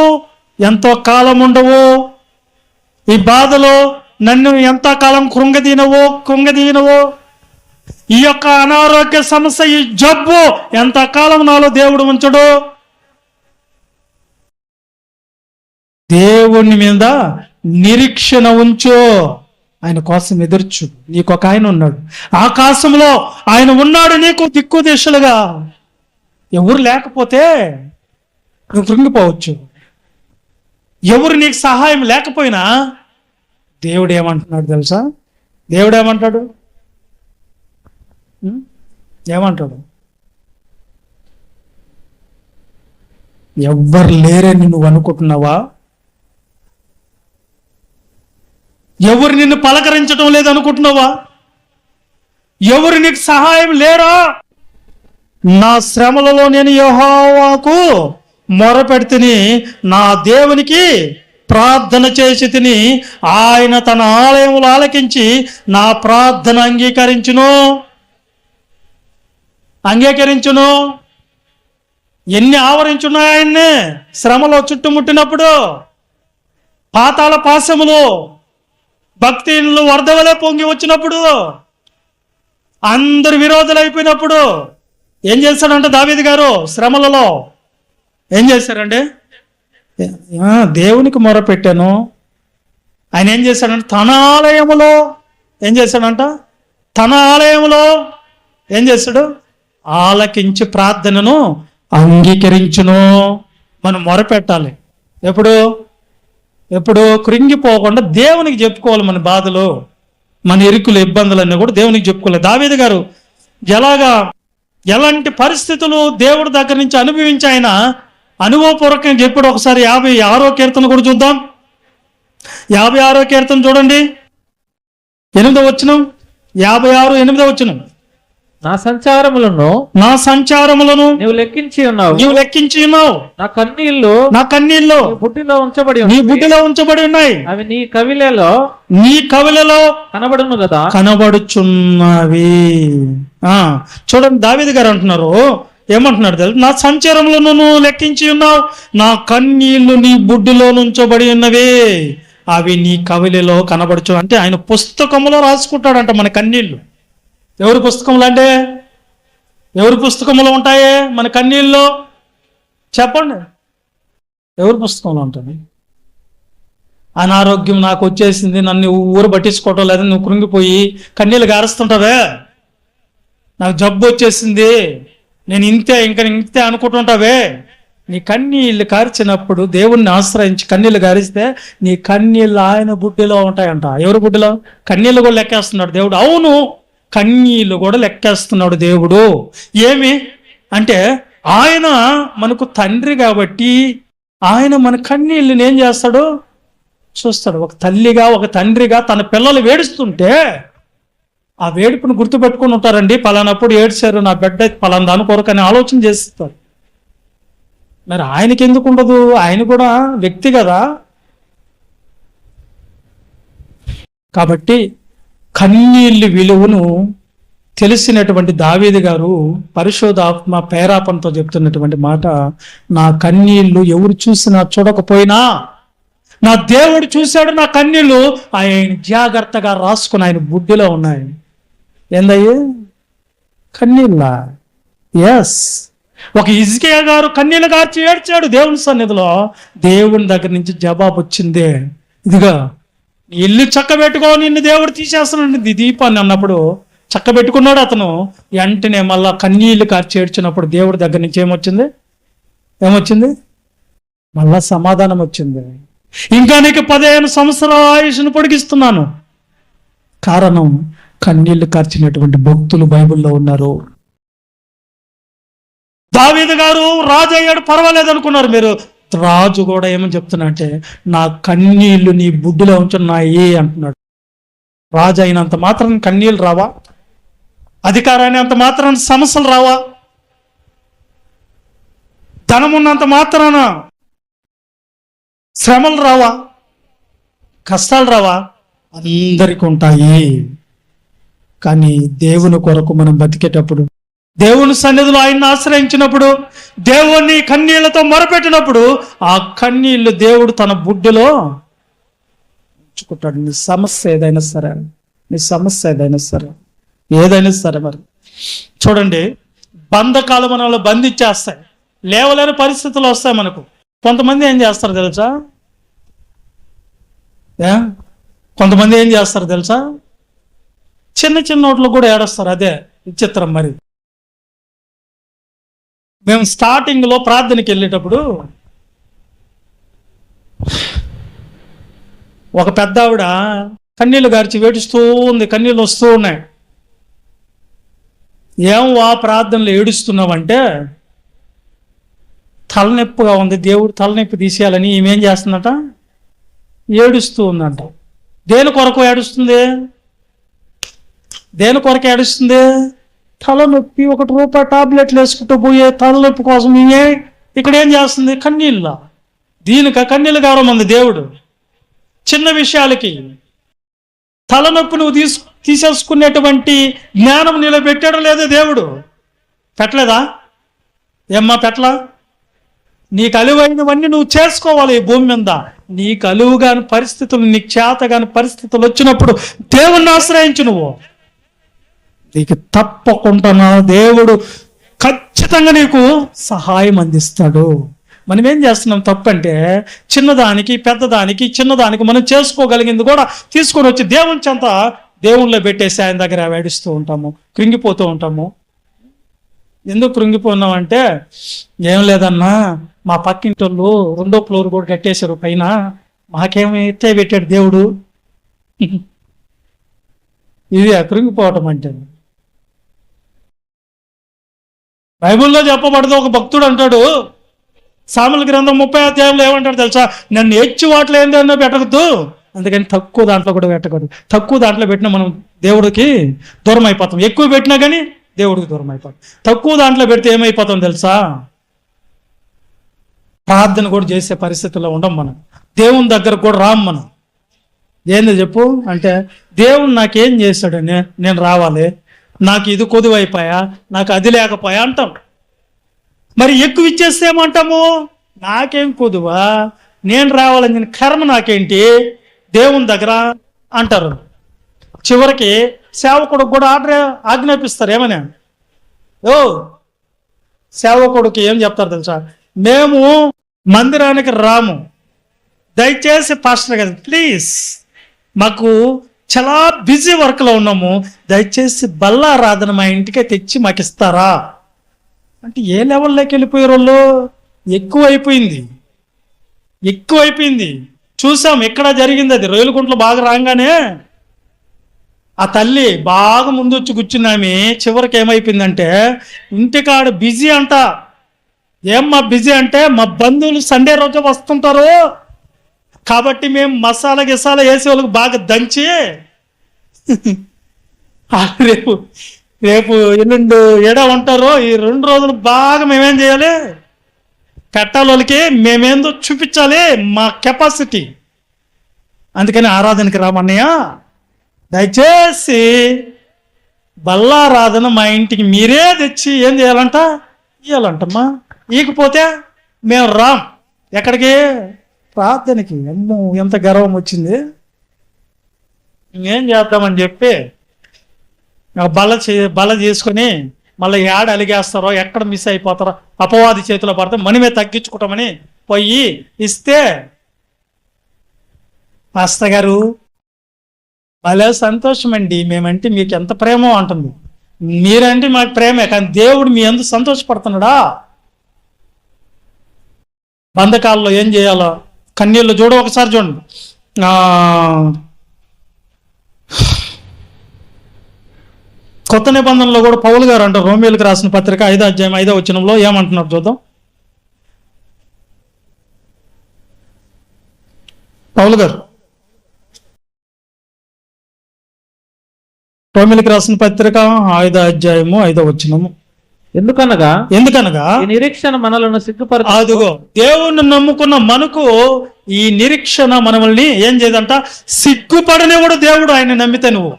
ఎంతో కాలం ఉండవు, ఈ బాధలు నన్ను ఎంతకాలం కృంగదీనవో, ఈ యొక్క అనారోగ్య సమస్య, ఈ జబ్బు ఎంతకాలం నాలో దేవుడు ఉంచడు. దేవుని మీద నిరీక్షణ ఉంచు, ఆయన కోసం ఎదుర్చు. నీకు ఒక ఆయన ఉన్నాడు, ఆకాశంలో ఆయన ఉన్నాడు నీకు దిక్కు దిశలుగా. ఎవరు లేకపోతే నువ్వు కృంగిపోవచ్చు. ఎవరు నీకు సహాయం లేకపోయినా దేవుడు ఏమంటున్నాడు తెలుసా? దేవుడు ఏమంటాడు? ఎవ్వరు లేరని నువ్వు అనుకుంటున్నావా? ఎవరు నిన్ను పలకరించడం లేదనుకుంటున్నావా? ఎవరు నీకు సహాయం లేరా? నా శ్రమలలో నేను యెహోవాకు మొరపెడితిని, నా దేవునికి ప్రార్థన చేసి తిని, ఆయన తన ఆలయములు ఆలకించి నా ప్రార్థన అంగీకరించును. ఎన్ని ఆవరించున్నాయి ఆయన్ని శ్రమలో చుట్టుముట్టినప్పుడు. పాతాళ పాశములు, భక్తిలు వరదవలే పొంగి వచ్చినప్పుడు, అందరు విరోధులు అయిపోయినప్పుడు ఏం చేశాడంటే దావీదు గారు శ్రమలలో ఏం చేశారండి? దేవునికి మొరపెట్టాను. ఆయన ఏం చేశాడంట? తన ఆలయములో ఏం చేశాడు? ఆలకించి ప్రార్థనను అంగీకరించును. మనం మొరపెట్టాలి. ఎప్పుడు కృంగిపోకుండా దేవునికి చెప్పుకోవాలి. మన బాధలు, మన ఇరుకులు, ఇబ్బందులన్నీ కూడా దేవునికి చెప్పుకోవాలి. దావీదు గారు ఎలాంటి పరిస్థితులు దేవుడి దగ్గర నుంచి అనుభవించి ఆయన అనుభవపూర్వకంగా చెప్పాడు. ఒకసారి 56వ కీర్తన కూడా చూద్దాం. 56వ కీర్తన చూడండి, 8వ వచనం. 56, 8వ వచనం. నా సంచారములను నీవు లెక్కించి ఉన్నావు. నా కన్నీళ్ళు బుడ్డిలో ఉంచబడి ఉన్నాయి. అవి నీ కవిలలో కనబడును కదా, కనబడుచున్నవి. చూడండి, దావీదు గారు అంటున్నారు, ఏమంటున్నాడు తెలుసు? నా సంచారములను నువ్వు లెక్కించి ఉన్నావు, నా కన్నీళ్లు నీ బుడ్డిలో ఉంచబడి ఉన్నవి, అవి నీ కవిలలో కనబడుచు. అంటే ఆయన పుస్తకంలో రాసుకుంటాడంట మన కన్నీళ్లు. ఎవరి పుస్తకంలో అంటే ఎవరి పుస్తకంలో ఉంటాయే మన కన్నీళ్ళు? చెప్పండి, ఎవరి పుస్తకంలో ఉంటుంది? అనారోగ్యం నాకు వచ్చేసింది, నన్ను ఊరు పట్టించుకోవటం లేదు, నువ్వు కృంగిపోయి కన్నీళ్ళు గారుస్తుంటావే. నాకు జబ్బు వచ్చేసింది, నేను ఇంతే అనుకుంటుంటావే. నీ కన్నీళ్ళు కార్చినప్పుడు దేవుణ్ణి ఆశ్రయించి కన్నీళ్ళు గారిస్తే నీ కన్నీళ్ళు ఆయన బుడ్డిలో ఉంటాయంట. ఎవరి బుడ్డిలో? కన్నీళ్ళు కూడా లెక్కేస్తున్నాడు దేవుడు. అవును, కన్నీళ్ళు కూడా లెక్కేస్తున్నాడు దేవుడు. ఏమి అంటే ఆయన మనకు తండ్రి కాబట్టి ఆయన మన కన్నీళ్ళని ఏం చేస్తాడు? చూస్తాడు. ఒక తల్లిగా, ఒక తండ్రిగా తన పిల్లలు వేడుస్తుంటే ఆ వేడుపును గుర్తుపెట్టుకుని ఉంటారండి. పలానప్పుడు ఏడ్చారు నా బిడ్డ పలానా దాని కొరకు అని ఆలోచన చేస్తారు. మరి ఆయనకి ఎందుకు ఉండదు? ఆయన కూడా వ్యక్తి కదా. కాబట్టి కన్నీళ్ళ విలువను తెలిసినటువంటి దావీదు గారు పరిశోధాత్మ ప్రేరేపణతో చెప్తున్నటువంటి మాట, నా కన్నీళ్లు ఎవరు చూసినా చూడకపోయినా నా దేవుడు చూశాడు. నా కన్నీళ్లు ఆయన జాగ్రత్తగా రాసుకుని ఆయన బుడ్డిలో ఉన్నాయి. ఏందయ్యే? కన్నీళ్ళ. ఎస్, ఒక హిజ్కియా గారు కన్నీళ్ళు గార్చి ఏడ్చాడు దేవుని సన్నిధిలో. దేవుని దగ్గర నుంచి జవాబు వచ్చిందే, ఇదిగా ఇల్లు చక్కబెట్టుకో, నిన్ను దేవుడు తీసేస్తున్నాడు దీపాన్ని అన్నప్పుడు చక్కబెట్టుకున్నాడు అతను. వెంటనే మళ్ళా కన్నీళ్లు కార్చి ఏడ్చినప్పుడు దేవుడి దగ్గర నుంచి ఏమొచ్చింది? మళ్ళా సమాధానం వచ్చింది. ఇంకా నీకు 15 సంవత్సరాల ఆయుష్ను పొడిగిస్తున్నాను. కారణం, కన్నీళ్లు కార్చినటువంటి భక్తులు బైబిల్లో ఉన్నారు. దావీదు గారు రాజు అయ్యాడు, పర్వాలేదు అనుకున్నారు మీరు. రాజు కూడా ఏమని చెప్తున్నా అంటే, నా కన్నీళ్లు నీ బుడ్డిలో ఉంచున్నాయి అంటున్నాడు. రాజు అయినంత మాత్రం కన్నీళ్ళు రావా? అధికారాన్ని అంత మాత్రాన సమస్యలు రావా? ధనం ఉన్నంత మాత్రాన శ్రమలు రావా? కష్టాలు రావా? అందరికీ ఉంటాయి. కానీ దేవుని కొరకు మనం బతికేటప్పుడు, దేవుని సన్నిధిలో ఆయన్ని ఆశ్రయించినప్పుడు, దేవుణ్ణి కన్నీళ్లతో మొరపెట్టినప్పుడు ఆ కన్నీళ్లు దేవుడు తన బుడ్డిలో ఉంచుకుంటాడు. నీ సమస్య ఏదైనా సరే, ఏదైనా సరే మరి చూడండి, బంధకాలు మనల్ని బంధించేస్తాయి, లేవలేని పరిస్థితులు వస్తాయి మనకు. కొంతమంది ఏం చేస్తారు తెలుసా? చిన్న చిన్న నోట్లు కూడా ఏడుస్తారు. అదే విచిత్రం. మరి మేము స్టార్టింగ్లో ప్రార్థనకి వెళ్ళేటప్పుడు ఒక పెద్ద ఆవిడ కన్నీళ్ళు గార్చి వేడుస్తూ ఉంది, కన్నీళ్ళు వస్తూ ఉన్నాయి. ఏమో ప్రార్థనలు ఏడుస్తున్నావంటే, తలనొప్పిగా ఉంది, దేవుడు తలనొప్పి తీసేయాలని ఈమెం చేస్తుందట, ఏడుస్తూ ఉందంట. దేని కొరకు ఏడుస్తుంది? తలనొప్పి. ₹1 టాబ్లెట్లు వేసుకుంటూ పోయే తలనొప్పి కోసం ఈమె ఇక్కడ ఏం చేస్తుంది? కన్నీళ్ళ. కన్నీళ్ళు కావడం దేవుడు. చిన్న విషయాలకి తలనొప్పి నువ్వు తీసేసుకునేటువంటి జ్ఞానం నీలో పెట్టాడో లేదో దేవుడు. పెట్టలేదా? ఏమ్మా పెట్టలా? నీకు అలువైనవన్నీ నువ్వు చేసుకోవాలి ఈ భూమి మీద. నీకు అలువు కాని పరిస్థితులు, నీకు చేత కాని పరిస్థితులు వచ్చినప్పుడు దేవుణ్ణి ఆశ్రయించు. నువ్వు నీకు తప్పకుండా దేవుడు ఖచ్చితంగా నీకు సహాయం అందిస్తాడు. మనం ఏం చేస్తున్నాం తప్పు అంటే చిన్నదానికి చిన్నదానికి మనం చేసుకోగలిగింది కూడా తీసుకొని వచ్చి దేవుని చెంత దేవుళ్ళో పెట్టేసి ఆయన దగ్గర వేడిస్తూ ఉంటాము, కృంగిపోతూ ఉంటాము. ఎందుకు కృంగిపోన్నామంటే ఏం లేదన్నా మా పక్కింటి వాళ్ళు 2వ ఫ్లోర్ కూడా కట్టేశారు పైన, మాకేమో ఎత్తే పెట్టాడు దేవుడు. ఇది కృంగిపోవటం అంటే. బైబిల్లో చెప్పబడదు, ఒక భక్తుడు అంటాడు, సామెతల గ్రంథం 30వ అధ్యాయంలో ఏమంటాడు తెలుసా, నన్ను హెచ్చు వాటిలో ఏంటన్నా పెట్టకూడదు, అందుకని తక్కువ దాంట్లో కూడా పెట్టకూడదు. తక్కువ దాంట్లో పెట్టినా మనం దేవుడికి దూరం అయిపోతాం, ఎక్కువ పెట్టినా కానీ దేవుడికి దూరం అయిపోతాం. తక్కువ దాంట్లో పెడితే ఏమైపోతాం తెలుసా, ప్రార్థన కూడా చేసే పరిస్థితుల్లో ఉండం మనం, దేవుని దగ్గర కూడా రాం మనం. ఏంది చెప్పు అంటే, దేవుడు నాకేం చేశాడని నేను రావాలి, నాకు ఇది కొదువైపోయా, నాకు అది లేకపోయా అంటాం. మరి ఎక్కువ ఇచ్చేస్తే ఏమంటాము, నాకేం కొదువా, నేను రావాలని నేను కర్మ నాకేంటి దేవుని దగ్గర అంటారు. చివరికి సేవకుడికి కూడా ఆజ్ఞాపిస్తారు, ఏమని సేవకుడికి ఏం చెప్తారు తెలుసా, మేము మందిరానికి రాము, దయచేసి పాస్టర్ గారు ప్లీజ్ మాకు చాలా బిజీ వర్క్లో ఉన్నాము, దయచేసి బల్లారాధన మా ఇంటికే తెచ్చి మాకు ఇస్తారా అంటే ఏ లెవెల్లోకి వెళ్ళిపోయారు వాళ్ళు. ఎక్కువైపోయింది. చూసాం ఎక్కడ జరిగింది అది, రైలుగుంట్లో బాగా రాగానే ఆ తల్లి బాగా ముందు వచ్చి కూర్చున్నామి, చివరికి ఏమైపోయిందంటే ఇంటికాడ బిజీ అంట. ఏమ్మా బిజీ అంటే, మా బంధువులు సండే రోజు వస్తుంటారు కాబట్టి మేము మసాలా గిసాలా వేసే వాళ్ళకి బాగా దంచి రేపు ఎల్లుండి ఏడా ఉంటారో ఈ 2 రోజులు బాగా మేమేం చేయాలి, పెట్టాలి వాళ్ళకి, మేమేందో చూపించాలి మా కెపాసిటీ. అందుకని ఆరాధనకి రామన్నయ్య, దయచేసి బల్లారాధన మా ఇంటికి మీరే తెచ్చి ఏం చేయాలంట, ఇవ్వాలంటమ్మా. ఇకపోతే మేము రాం, ఎక్కడికి, ప్రార్థనకి. అమ్మో ఎంత గర్వం వచ్చింది. ఏం చేద్దామని చెప్పి బల్ల చేసుకొని మళ్ళీ ఏడ అలిగేస్తారో, ఎక్కడ మిస్ అయిపోతారో, అపవాది చేతిలో పడితే మనమే తగ్గించుకుంటామని పోయి ఇస్తే, మాస్టర్ గారు భలే సంతోషం అండి, మేమంటే మీకు ఎంత ప్రేమో అంటుంది. మీరంటే మాకు ప్రేమే, కానీ దేవుడు మీ ఎందుకు సంతోషపడుతున్నాడా. బంధకాల్లో ఏం చేయాలో కన్నీళ్ళు ఒకసారి చూడండి. కొత్త నిబంధనలో కూడా పౌలు గారు అంటారు, రోమీయులకు రాసిన పత్రిక 5వ అధ్యాయం 5వ వచనంలో ఏమంటున్నారు చూద్దాం. పౌలు గారు రోమీయులకు రాసిన పత్రిక 5వ అధ్యాయము 5వ వచనము. ఎందుకనగా ఈ నిరీక్షణ మనలను సిగ్గుపరచ, అదుగో దేవుణ్ణి నమ్ముకున్న మనకు ఈ నిరీక్షణ మనల్ని ఏం చేయదంట, సిగ్గుపడనివాడు దేవుడు. ఆయన నమ్మితే నువ్వు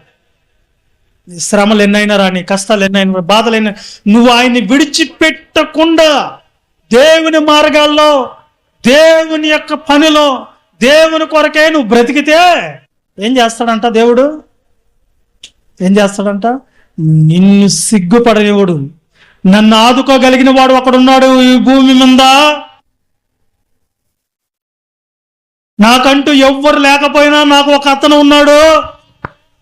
శ్రమలు ఎన్నైనా రాని, కష్టాలు ఎన్నైనా, బాధలు ఎన్నైనా, నువ్వు ఆయన్ని విడిచిపెట్టకుండా దేవుని మార్గాల్లో, దేవుని యొక్క పనిలో, దేవుని కొరకే నువ్వు బ్రతికితే ఏం చేస్తాడంట దేవుడు, ఏం చేస్తాడంట, నిన్ను సిగ్గుపడనివాడు. నన్ను ఆదుకోగలిగిన వాడు ఒకడున్నాడు ఈ భూమి మీద, నాకంటూ ఎవ్వరు లేకపోయినా నాకు ఒక అతను ఉన్నాడు,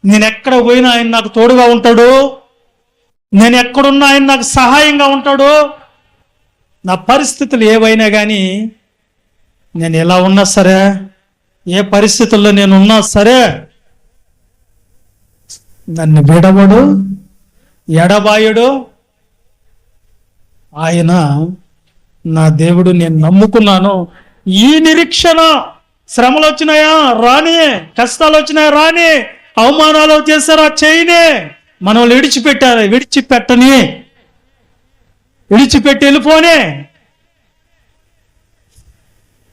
నేను ఎక్కడ పోయినా ఆయన నాకు తోడుగా ఉంటాడు, నేను ఎక్కడున్నా ఆయన నాకు సహాయంగా ఉంటాడు. నా పరిస్థితులు ఏవైనా కానీ, నేను ఎలా ఉన్నా సరే, ఏ పరిస్థితుల్లో నేను ఉన్నా సరే, నన్ను విడవడు, ఎడబాయుడు. ఆయన నా దేవుడు, నేను నమ్ముకున్నాను. ఈ నిరీక్షణ, శ్రమలు వచ్చినాయా రాని, కష్టాలు వచ్చినాయా రాని, అవమానాలు చేశారా చేయని, మనల్ని విడిచిపెట్టి వెళ్ళిపోనే,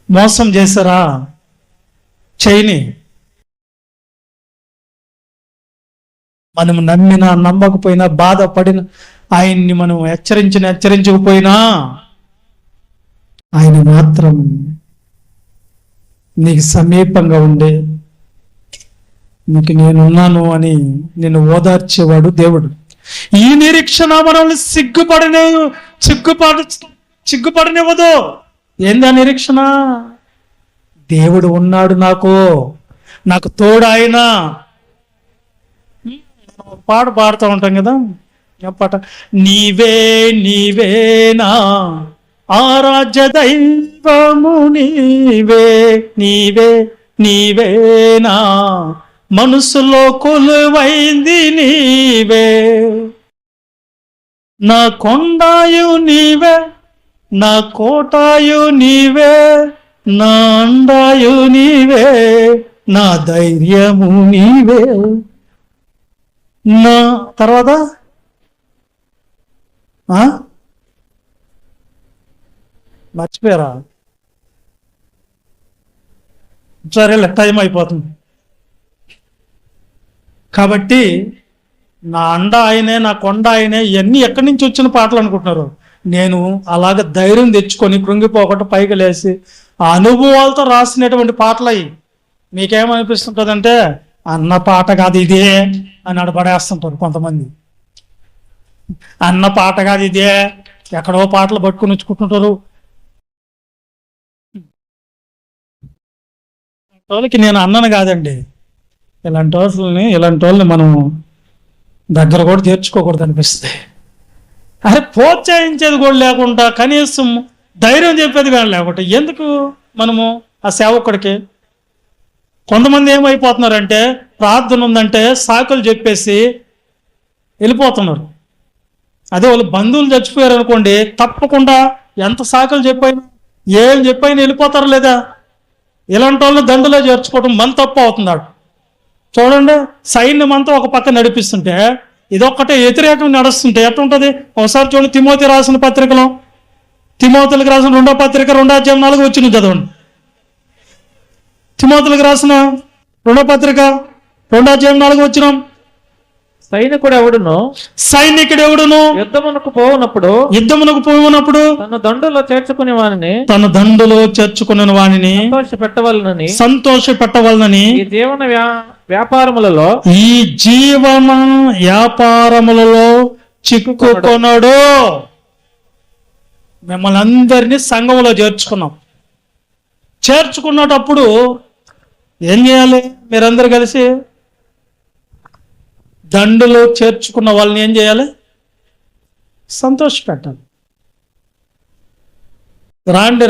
మోసం చేశారా చేయని, మనం నమ్మినా నమ్మకపోయినా, బాధపడిన, ఆయన్ని మనం హెచ్చరించకపోయినా, ఆయన మాత్రం నీకు సమీపంగా ఉండే, నీకు నేనున్నాను అని నిన్ను ఓదార్చేవాడు దేవుడు. ఈ నిరీక్షణ మనల్ని సిగ్గుపడనివ్వదు. ఏందా నిరీక్షణ? దేవుడు ఉన్నాడు, నాకు తోడు ఆయన. పాట పాడుతూ ఉంటాం కదా, ఏం పాట? నీవేనా ఆరాధ్య దైవము, నీవేనా మనసులో కొలువైంది నీవే, నా కొండాయు నీవే, నా కోటాయు నీవే, నా అండాయు నీవే, నా ధైర్యము నీవే, నా తర్వాత మర్చిపోయారా? సరేలే, టైం అయిపోతుంది. కాబట్టి నా అండ ఆయనే, నా కొండ ఆయనే, ఇవన్నీ ఎక్కడి నుంచి వచ్చిన పాటలు అనుకుంటున్నారు? నేను అలాగ ధైర్యం తెచ్చుకొని కృంగిపోకుండా పైకి లేచి ఆ అనుభవాలతో రాసినటువంటి పాటలు అవి. మీకేమనిపిస్తుంటుందంటే అన్న పాట కాదు ఇదే అని అడబడేస్తుంటారు కొంతమంది. అన్న పాట కాదు ఇదే, ఎక్కడో పాటలు పట్టుకుని వచ్చుకుంటుంటారు. వాళ్ళకి నేను అన్నను కాదండి, ఇలాంటి వాళ్ళని మనం దగ్గర కూడా చేర్చుకోకూడదు అనిపిస్తుంది. అరే ప్రోత్సహించేది కూడా లేకుండా, కనీసం ధైర్యం చెప్పేది కానీ లేకుండా ఎందుకు మనము ఆ సేవకుడికి? కొంతమంది ఏమైపోతున్నారంటే ప్రార్థన ఉందంటే సాకులు చెప్పేసి వెళ్ళిపోతున్నారు. అదే వాళ్ళు బంధువులు చచ్చిపోయారు అనుకోండి, తప్పకుండా ఎంత సాకులు చెప్పైనా ఏం చెప్పైనా వెళ్ళిపోతారు లేదా? ఇలాంటి వాళ్ళు దండులో చేర్చుకోవడం మన తప్పు అవుతున్నాడు. చూడండి, సైన్యం అంతా ఒక పక్క నడిపిస్తుంటే ఇదొక్కటే వ్యతిరేకం నడుస్తుంటే ఎట్లుంటుంది? ఒకసారి చూడండి, తిమోతి రాసిన పత్రికలో, తిమోతులకు రాసిన 2వ పత్రిక 2వ అధ్యాయం 4వ వచనం చదవండి. తిమోతులకు రాసిన 2వ పత్రిక 2వ అధ్యాయం 4వ వచనం. సైనికుడు ఎవడును యుద్ధమునకు పోవునప్పుడు తన దండులో చేర్చుకుని వానిని సంతోష పెట్టవలనని ఈ జీవన వ్యాపారములలో చిక్కుకొనడు. మిమ్మల్ని అందరినీ సంఘంలో చేర్చుకున్నప్పుడు ఏం చేయాలి? మీరందరూ కలిసి దండులో చేర్చుకున్న వాళ్ళని ఏం చేయాలి? సంతోష పెట్టాలి. రాండి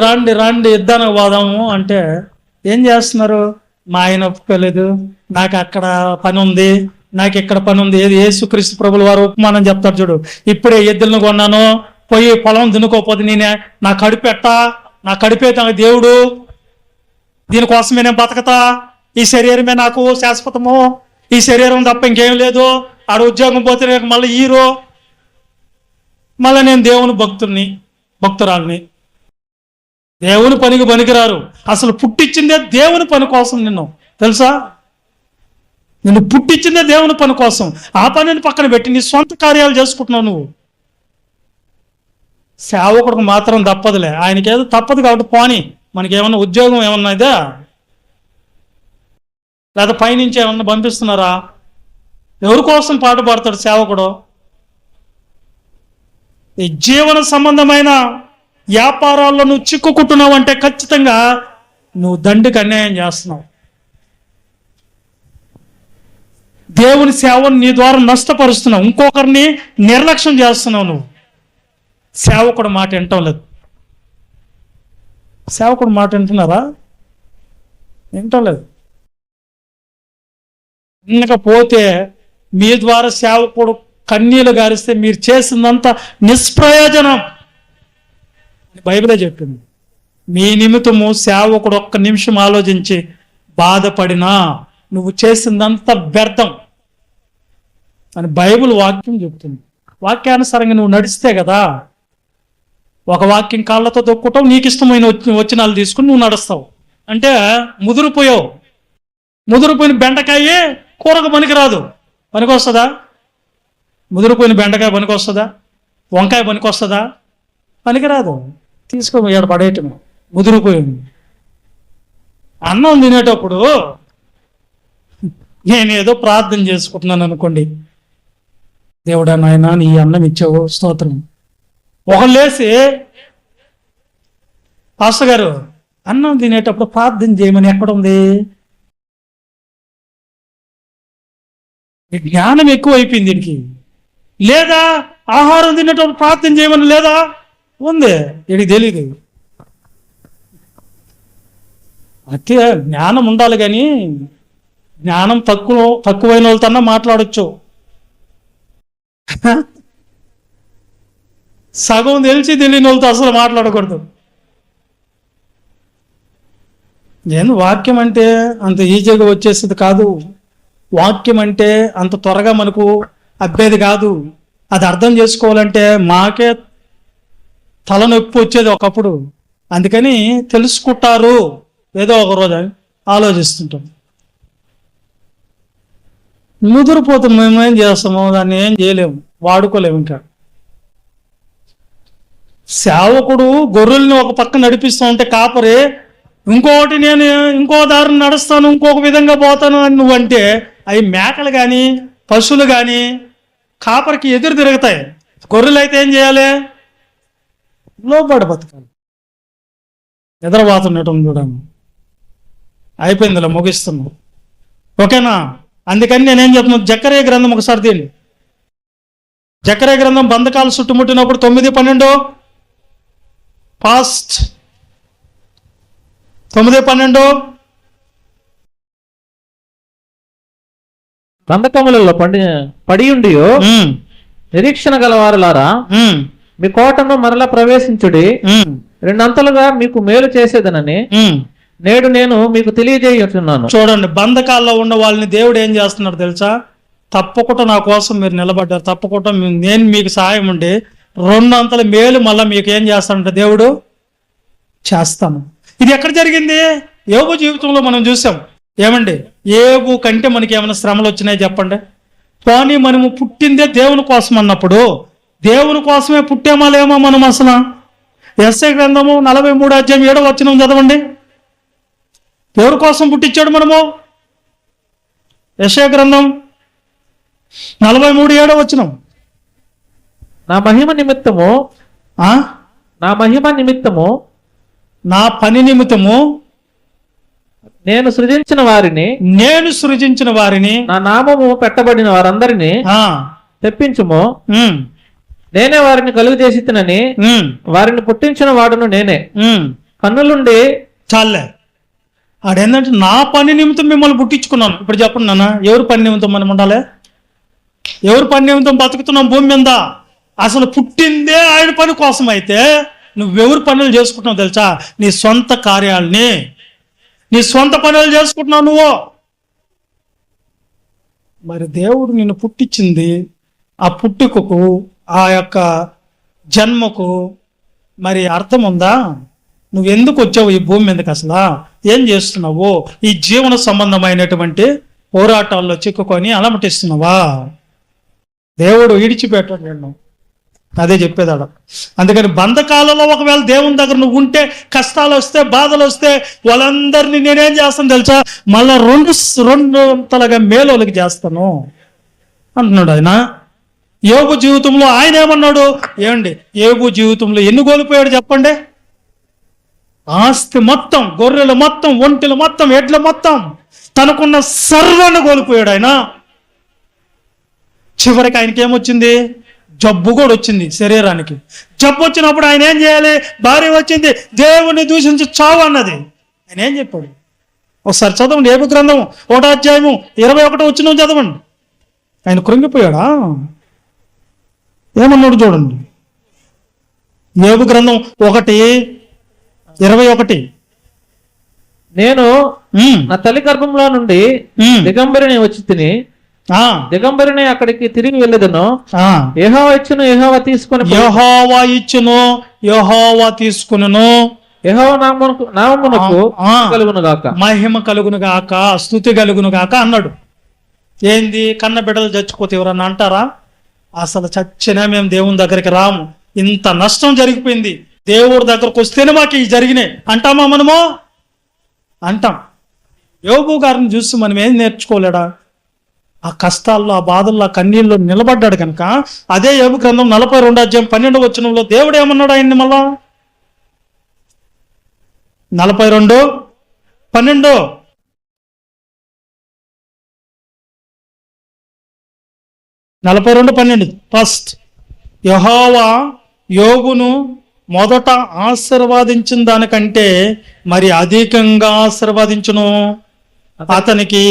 యుద్ధానికి పోదాము అంటే ఏం చేస్తున్నారు? మా ఆయన ఒప్పుకోలేదు, నాకు అక్కడ పని ఉంది, నాకు ఇక్కడ పని ఉంది. ఏది యేసుక్రీస్తు ప్రభుల వారు ఉపమానం చెప్తారు చూడు, ఇప్పుడే ఎద్దులను కొన్నాను, పోయి పొలం దున్నుకోకపోతే నా కడిపే తన దేవుడు, దీనికోసమే నేను బతకతా, ఈ శరీరమే నాకు శాశ్వతము, ఈ శరీరం తప్ప ఇంకేం లేదు, ఆడ ఉద్యోగం పోతే మళ్ళీ మళ్ళీ నేను దేవుని భక్తురాల్ని. దేవుని పనికి పనికిరారు. అసలు పుట్టించిందే దేవుని పని కోసం. తెలుసా? నిన్ను పుట్టించిందే దేవుని పని కోసం. ఆ పనిని పక్కన పెట్టి నీ సొంత కార్యాలు చేసుకుంటున్నావు నువ్వు. సేవకుడికి మాత్రం తప్పదులే, ఆయనకేదో తప్పదు కాబట్టి పోనీ, మనకేమన్నా ఉద్యోగం ఏమన్నా ఇదా, లేదా పైనుంచి ఏమన్నా పంపిస్తున్నారా? ఎవరి కోసం పాటు పాడతాడు సేవకుడు? ఈ జీవన సంబంధమైన వ్యాపారాల్లో నువ్వు చిక్కుకుంటున్నావు అంటే ఖచ్చితంగా నువ్వు దండికి అన్యాయం చేస్తున్నావు. దేవుని సేవను నీ ద్వారా నష్టపరుస్తున్నావు, ఇంకొకరిని నిర్లక్ష్యం చేస్తున్నావు. నువ్వు సేవకుడు మాట వింటం లేదు. సేవకుడు మాట వింటున్నారా? వింటం లేదు. వినకపోతే మీ ద్వారా సేవకుడు కన్నీళ్లు గారిస్తే మీరు చేసిందంతా నిష్ప్రయోజనం. బైబిలే చెప్పింది. మీ నిమిత్తము సేవకుడు ఒక్క నిమిషం ఆలోచించి బాధపడినా నువ్వు చేసిందంతా వ్యర్థం అని బైబిల్ వాక్యం చెప్తుంది. వాక్యానుసారంగా నువ్వు నడిస్తే కదా, ఒక వాక్యం కాళ్ళతో తొక్కుతావు, నీకు ఇష్టమైన వచనాలు తీసుకుని నువ్వు నడుస్తావు. అంటే ముదిరిపోయిన బెండకాయ కూరకు పనికిరాదు. పనికొస్తుందా? ముదిరిపోయిన బెండకాయ పనికొస్తుందా? వంకాయ పనికొస్తుందా? పనికిరాదు. తీసుకో, ఇక్కడ పడేయటం. ముదిరిపోయింది. అన్నం తినేటప్పుడు నేనేదో ప్రార్థన చేసుకుంటున్నాను అనుకోండి, దేవుడా నాయనా నీ అన్నం ఇచ్చావు స్తోత్రం. ఒకళ్ళు లేసి పాస్టర్ గారు అన్నం తినేటప్పుడు ప్రార్థన చేయమని ఎక్కడుంది? ఈ జ్ఞానం ఎక్కువ అయిపోయింది దీనికి. లేదా ఆహారం తినేటప్పుడు ప్రార్థన చేయమని లేదా? ఉంది, వీడికి తెలియదు. అతి జ్ఞానం ఉండాలి, కానీ జ్ఞానం తక్కువైన వాళ్ళతోన్నా మాట్లాడొచ్చు. సగం తెలిసి తెలియని వాళ్ళతో అసలు మాట్లాడకూడదు. నేను వాక్యం అంటే అంత ఈజీగా వచ్చేసేది కాదు. వాక్యం అంటే అంత త్వరగా మనకు అబ్బేది కాదు. అది అర్థం చేసుకోవాలంటే మాకే తలనొప్పి వచ్చేది ఒకప్పుడు. అందుకని తెలుసుకుంటారు ఏదో ఒక రోజు అని ఆలోచిస్తుంటాం. ముదిరిపోతాం, మేము ఏం చేస్తాము, దాన్ని ఏం చేయలేము, వాడుకోలేము. ఇంకా సేవకుడు గొర్రెల్ని ఒక పక్క నడిపిస్తూ ఉంటే కాపరి ఇంకొకటి నేను ఇంకో దారిని నడుస్తాను, ఇంకొక విధంగా పోతాను అని నువ్వంటే అవి మేకలు కానీ పశువులు కానీ కాపరికి ఎదురు తిరుగుతాయి. గొర్రెలు అయితే ఏం చేయాలి? లోబడి బతకాలి. ఎదురబోతున్నట్టు చూడండి. అయిపోయిందిలా, ముగిస్తున్నాం. ఓకేనా? అందుకని నేనేం చెప్తున్నాను, జకర్యా గ్రంథం ఒకసారి తీయండి. జకర్యా గ్రంథం బంధకాలు చుట్టుముట్టినప్పుడు 9:12 పాస్ట్ 9:12 బంధకములలో పడియుండి నిరీక్షణ గలవారులారా, మీ కోటను మరలా ప్రవేశించుడి, రెండంతలుగా మీకు మేలు చేసేదనని నేడు నేను మీకు తెలియజేయుచున్నాను. చూడండి, బంధకాల్లో ఉన్న వాళ్ళని దేవుడు ఏం చేస్తున్నాడు తెలుసా? తప్పకుండా నా కోసం మీరు నిలబడ్డారు, తప్పకుండా నేను మీకు సహాయం ఉండి రెండంతల మేలు మళ్ళీ మీకు ఏం చేస్తానంటే దేవుడు చేస్తాను. ఇది ఎక్కడ జరిగింది? యోబు జీవితంలో మనం చూసాం. ఏమండి, యోబు కంటే మనకి ఏమైనా శ్రమలు వచ్చినాయి చెప్పండి? కానీ మనము పుట్టిందే దేవుని కోసం అన్నప్పుడు దేవుని కోసమే పుట్టామా లేమో మనం అసలు? యెషయా గ్రంథము 43:7 చదవండి. ఎవరి కోసం పుట్టించాడు మనము? యెషయా గ్రంథం 43:7 నా మహిమ నిమిత్తము నా పని నిమిత్తము నేను సృజించిన వారిని నా నామము పెట్టబడిన వారందరినీ తెప్పించుము. నేనే వారిని కలుగు చేసి తినని వారిని పుట్టించిన వాడును నేనే. కన్నులుండి చాలే. ఆడేంటంటే నా పని నిమిత్తం మిమ్మల్ని పుట్టించుకున్నాను. ఇప్పుడు చెప్పండి నాన్న, ఎవరి పని నిమిత్తం మనం ఉండాలి? ఎవరి పని నిమిత్తం బతుకుతున్నాం భూమి మీద? అసలు పుట్టిందే ఆయన పని కోసం అయితే నువ్వెవరి పనులు చేసుకుంటున్నావు తెలుసా? నీ సొంత కార్యాలని, నీ సొంత పనులు చేసుకుంటున్నావు నువ్వు. మరి దేవుడు నిన్ను పుట్టించింది ఆ పుట్టుకకు, ఆ యొక్క జన్మకు మరి అర్థం ఉందా? నువ్వెందుకు వచ్చావు ఈ భూమి మీదకి? అసలు ఏం చేస్తున్నావు? ఈ జీవన సంబంధమైనటువంటి పోరాటాల్లో చిక్కుకొని అలమటిస్తున్నావా? దేవుడు విడిచిపెట్టాడు నిన్ను. అదే చెప్పేదాడ. అందుకని బంధకాలలో ఒకవేళ దేవుని దగ్గర నువ్వు ఉంటే, కష్టాలు వస్తే, బాధలు వస్తే, వాళ్ళందరినీ నేనేం చేస్తాను తెలుసా? మళ్ళా రెండంతలుగా మేలోలకి చేస్తాను అంటున్నాడు ఆయన. యోబు జీవితంలో ఆయన ఏమన్నాడు? ఏమండి, యోబు జీవితంలో ఎన్ని కోల్పోయాడు చెప్పండి? ఆస్తి మొత్తం, గొర్రెలు మొత్తం, ఒంటెలు మొత్తం, ఎడ్ల మొత్తం, తనకున్న సర్వాన్ని కోల్పోయాడు ఆయన. చివరికి ఆయనకి ఏమొచ్చింది? జబ్బు కూడా వచ్చింది శరీరానికి. జబ్బు వచ్చినప్పుడు ఆయన ఏం చేయాలి? భార్య వచ్చింది, దేవుణ్ణి దూషించి చావు అన్నది. ఆయన ఏం చెప్పాడు? ఒకసారి చదవండి, యోబు గ్రంథం 1:21 చదవండి. ఆయన కృంగిపోయాడా? ఏమన్నాడు చూడండి. యోబు గ్రంథం 1:21 నేను నా తల్లి గర్భంలో నుండి దిగంబరిని వచ్చి తిని దిగంబరిని అక్కడికి తిరిగి వెళ్ళదను. యెహోవా ఇచ్చును, యెహోవా తీసుకుని, యెహోవా తీసుకును, యెహోవా నామమునకు కలుగును గాక, మహిమ కలుగును గాక, స్తుతి కలుగును గాక అన్నాడు. ఏంది? కన్న బిడ్డలు చచ్చిపోతే ఎవరన్నా అంటారా? అసలు చచ్చినా మేము దేవుని దగ్గరికి రాము, ఇంత నష్టం జరిగిపోయింది, దేవుడి దగ్గరకు వస్తేనే మాకు ఇవి జరిగినాయి అంటామా మనము? అంటాం. యోబు గారిని చూసి మనం ఏం నేర్చుకోలేడా? ఆ కష్టాల్లో, ఆ బాధల్లో, ఆ కన్నీళ్ళు నిలబడ్డాడు కనుక. అదే యోబు గ్రంథం 42:12 దేవుడు ఏమన్నాడు ఆయన్ని? మళ్ళా 42:12. ఫస్ట్, యెహోవా యోబును మొదట ఆశీర్వదించిన దానికంటే మరి అధికంగా ఆశీర్వదించును. అతనికి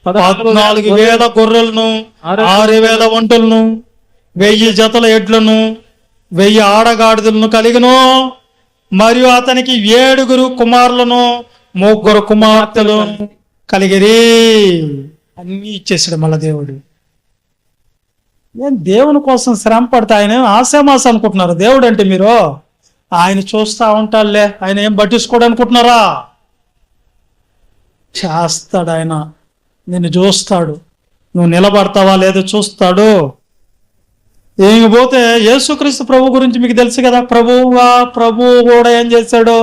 14,000 గొర్రెలను, 6,000 ఒంటెలను, 1,000 జతల ఎడ్లను, 1,000 ఆడగాడిదలను కలిగిను. మరియు అతనికి 7 కుమారులను, 3 కుమార్తెలు కలిగిరి. అన్నీ ఇచ్చేసాడు మళ్ళా దేవుడు. నేను దేవుని కోసం శ్రమ పడితే ఆయన ఆశామాస అనుకుంటున్నారు దేవుడు అంటే మీరు. ఆయన చూస్తా ఉంటాడులే, ఆయన ఏం పట్టించుకోడు అనుకుంటున్నారా? చేస్తాడు ఆయన, నిన్ను చూస్తాడు, నువ్వు నిలబడతావా లేదో చూస్తాడు. పోతే యేసుక్రీస్తు ప్రభు గురించి మీకు తెలుసు కదా. ప్రభు కూడా ఏం చేశాడు?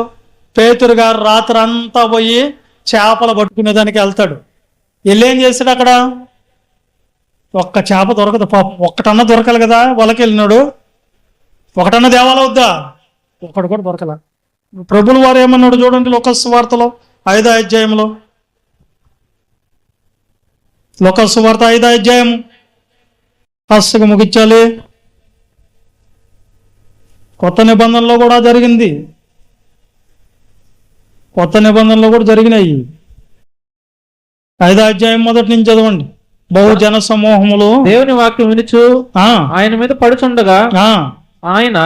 పేతురు గారు రాత్రి అంతా పోయి చేపలు పట్టుకునేదానికి వెళ్తాడు. ఏం చేశాడు అక్కడ? ఒక్క చేప దొరకదు పాపం. ఒక్కటన్నా దొరకాలి కదా, వలకి వెళ్ళినాడు. ఒకటన్నా దేవాల వద్దా? ఒకడు కూడా దొరకల. ప్రభుల వారు ఏమన్నాడు చూడండి, లోకసువార్తలో 5వ అధ్యాయంలో. లోకసువార్త 5వ అధ్యాయం ఫస్ట్గా ముగించాలి. కొత్త నిబంధనలో కూడా జరిగింది. కొత్త నిబంధనలో కూడా జరిగినాయి. 5వ అధ్యాయం మొదటి నుంచి చదవండి. బహుజన సమూహములు దేవుని వాక్యం వినుచు ఆయన మీద పడుచుండగా ఆయన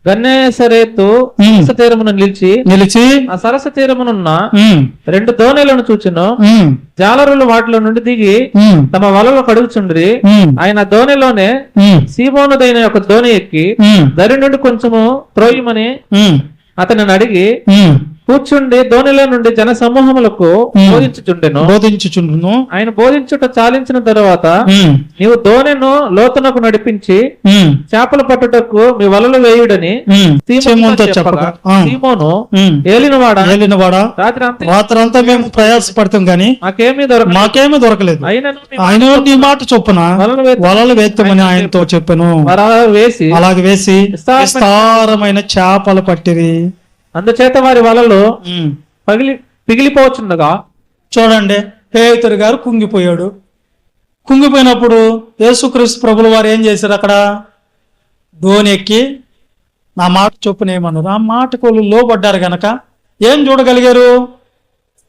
గన్నేసరేతు సరస్సు తీరమున నిలిచి ఆ సరస్సు తీరమునున్న 2 దోణీలను చూచెను. జాలరులు వాటిలో నుండి దిగి తమ వలలో కడుగుచుండ్రి. ఆయన దోణిలోనే సీమోనుదైన ఒక దోణి ఎక్కి దరి నుండి కొంచెము త్రోయమని అతనిని అడిగి కూర్చుండి దోణిలో నుండి జన సమూహములకు బోధించుచుండెను. ఆయన బోధించుట చాలించిన తరువాత, నీవు దోణిను లోతునకు నడిపించి చేపలు పట్టుటకు మీ వలలు వేయుడని సీమోను ఏలినవాడా, రాత్రంతా మేము ప్రయాసపడతాం గాని మాకేమీ దొరకలేదు. ఆయన నీ మాట చొప్పున వలలు వేస్తామని ఆయనతో చెప్పాను. అలాగే వేసి విస్తారమైన చేపలు పట్టిరి. అందుచేత వారి వలలు పిగిలిపోవచ్చుండగా చూడండి, పేతురు గారు కుంగిపోయాడు. కుంగిపోయినప్పుడు యేసుక్రీస్తు ప్రభుల వారు ఏం చేశారు? అక్కడ దోణి ఎక్కి నా మాట చొప్పున ఏమన్నారు. ఆ మాటకు వాళ్ళు లోబడ్డారు గనక ఏం చూడగలిగారు?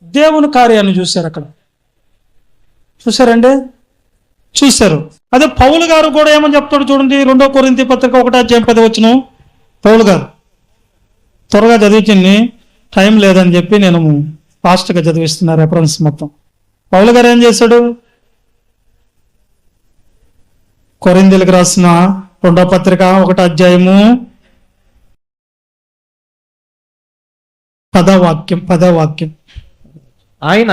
దేవుని కార్యాన్ని చూశారు. అక్కడ చూశారండి, చూశారు. అదే పౌలు గారు కూడా ఏమని చెప్తాడు చూడండి, 2 కొరింథీ పత్రిక 1వ అధ్యాయం 10 పౌలు గారు త్వరగా చదివించింది, టైం లేదని చెప్పి నేను ఫాస్ట్గా చదివిస్తున్నా రెఫరెన్స్ మొత్తం. పౌలు గారు ఏం చేశాడు? కొరింథీయులకు రాసిన 2వ పత్రిక 1వ అధ్యాయము 10వ వాక్యం. ఆయన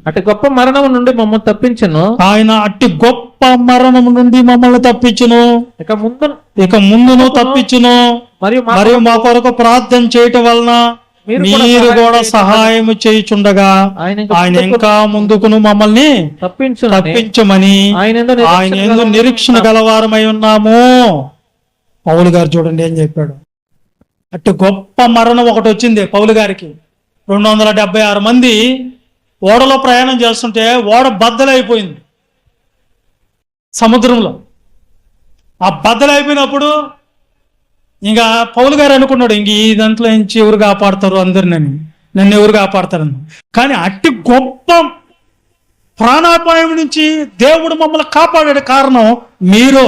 అటు గొప్ప మరణం నుండి మమ్మల్ని తప్పించును. ఆయన అట్టి గొప్ప మరణం నుండి మమ్మల్ని తప్పించును. ఇక ముందును తప్పించును. మరియు మా కొరకు ప్రార్థన చేయటం వలన మీరు కూడా సహాయం చేయుచుండగా ఆయన ఇంకా ముందుకును మమ్మల్ని తప్పించమని ఆయన యందు నిరీక్షణ గలవారమై ఉన్నాము. పౌలు గారు చూడండి ఏం చెప్పాడు. అట్టి గొప్ప మరణం ఒకటి వచ్చింది పౌలు గారికి. 276 మంది ఓడలో ప్రయాణం చేస్తుంటే ఓడ బద్దలైపోయింది సముద్రంలో. ఆ బద్దలైపోయినప్పుడు ఇంకా పౌలు గారు అనుకున్నాడు, ఇంక ఈ దాంట్లో నుంచి ఎవరు కాపాడతారు అందరిని, నన్ను ఎవరు కాపాడతారని. కానీ అట్టి గొప్ప ప్రాణాపాయం నుంచి దేవుడు మమ్మల్ని కాపాడే కారణం మీరు.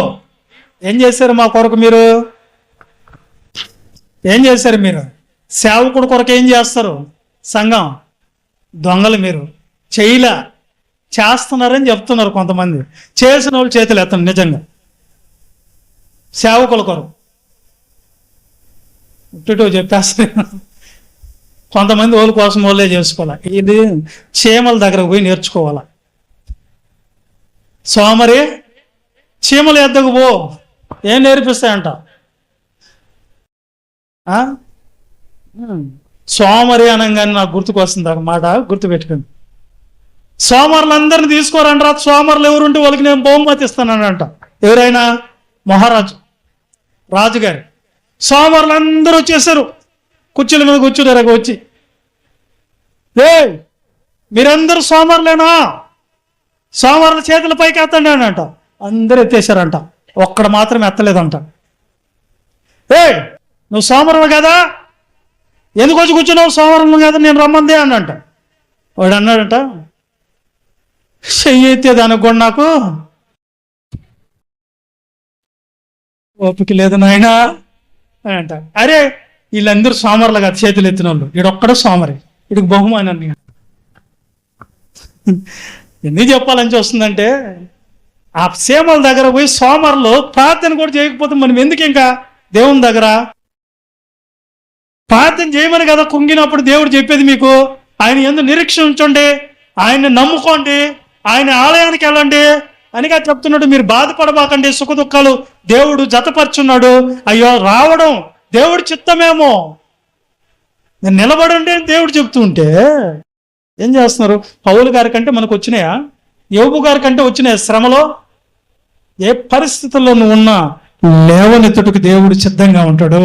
ఏం చేశారు మా కొరకు? మీరు ఏం చేశారు? మీరు సేవకుడు కొరకు ఏం చేస్తారు? సంఘం దొంగలు మీరు చేస్తున్నారని చెప్తున్నారు కొంతమంది. చేసిన వాళ్ళు చేతులు ఎత్తండి. నిజంగా సేవకుల కొరకు ఇటు చెప్పేస్తారు. కొంతమంది వాళ్ళ కోసం వాళ్ళే చేసుకోవాలి. ఇది చీమల దగ్గరకు పోయి నేర్చుకోవాలా. సోమరి చీమలు ఎద్దకు పో, ఏం నేర్పిస్తాయంట? సోమరి అనగానే నాకు గుర్తుకు వస్తుంది ఒక మాట, గుర్తుపెట్టుకుంది. సోమరులందరినీ తీసుకోరంట. సోమరులు ఎవరుంటే వాళ్ళకి నేను బహుమతి ఇస్తానంట. ఎవరైనా రాజుగారు. సోమరులందరూ వచ్చేసారు. కుర్చీల మీద కూర్చున్నారు వచ్చి, మీరందరూ సోమరులేనా, సోమరుల చేతుల పైకి ఎత్తండి అని అంట. అందరూ ఎత్తేసారంట, ఒక్కడ మాత్రం ఎత్తలేదంట. నువ్వు సోమరులు కదా, ఎందుకు వచ్చి కూర్చున్నావు, సోమరులు కదా, నేను రమ్మందే అని అంట. వాడు అన్నాడంట, చెయ్యి ఎత్తేది అనుకోండి, నాకు ఓపిక లేదు నాయనా అని అంట. అరే వీళ్ళందరూ సోమరులు కాదు, చేతులు ఎత్తిన వాళ్ళు, వీడొక్కడే సోమరి, వీడికి బహుమానం అన్ని. ఎందుకు చెప్పాలని చూస్తుందంటే, ఆ సేమల దగ్గర పోయి సోమరులు ప్రార్థన కూడా చేయకపోతే మనం ఎందుకు ఇంకా దేవుని దగ్గర ప్రార్థన చేయమని కదా కుంగినప్పుడు దేవుడు చెప్పేది మీకు. ఆయన ఎందుకు నిరీక్షణ ఉంచండి, ఆయన్ని నమ్ముకోండి, ఆయన ఆలయానికి వెళ్ళండి అనిగా చెప్తున్నాడు. మీరు బాధపడబాకండి, సుఖ దుఃఖాలు దేవుడు జతపరుచున్నాడు. అయ్యో రావడం దేవుడి చిత్తమేమో, నేను నిలబడండి అని దేవుడు చెప్తూ ఉంటే ఏం చేస్తున్నారు? పౌలు గారి కంటే మనకు వచ్చినాయా, యోబు గారి కంటే వచ్చినాయా శ్రమలో? ఏ పరిస్థితుల్లో నువ్వు ఉన్నా లేవనెత్తుటకు దేవుడు సిద్ధంగా ఉంటాడు,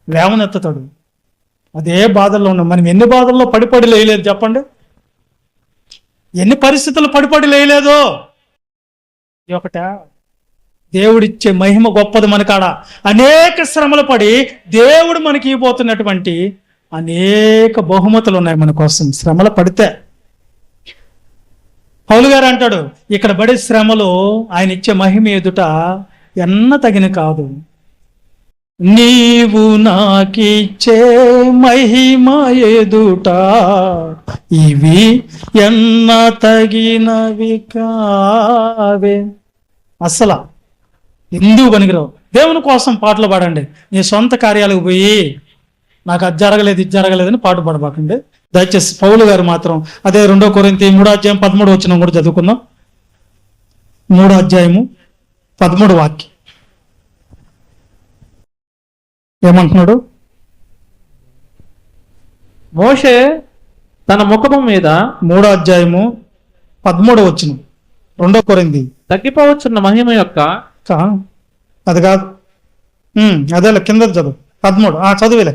లేవనెత్తుతాడు. అదే బాధల్లో ఉన్నాం మనం. ఎన్ని బాధల్లో పడిపడి లేయలేదు చెప్పండి, ఎన్ని పరిస్థితులు పడిపడి లేయలేదు. ఒకట దేవుడిచ్చే మహిమ గొప్పది. మనకాడ అనేక శ్రమలు పడి దేవుడు మనకి ఇవ్వబోతున్నటువంటి అనేక బహుమతులు ఉన్నాయి మన కోసం శ్రమలు పడితే. పౌలు గారు అంటాడు, ఇక్కడ పడే శ్రమలు ఆయన ఇచ్చే మహిమ ఎదుట ఎన్న తగిన కాదు. నీవు నాకిచ్చే మహిమ ఎదుట ఇవి ఎన్న తగినవి కావే. అస్సలా ఎందుకు పనికిరావు. దేవుని కోసం పాటలు పాడండి. నీ సొంత కార్యాలకు పోయి నాకు అది జరగలేదు ఇది జరగలేదని పాట పాడబాకండి దయచేసి. పౌలు గారు మాత్రం అదే 2 కొరింథీ 3:13 కూడా చదువుకుందాం. 3:13 ఏమంటున్నాడు? మోషే తన ముఖము మీద 3:13 2 కొరింథీ తగ్గిపోవచ్చున్న మహిమ యొక్క అది కాదు, అదేలే కింద చదువు 13 చదువులే.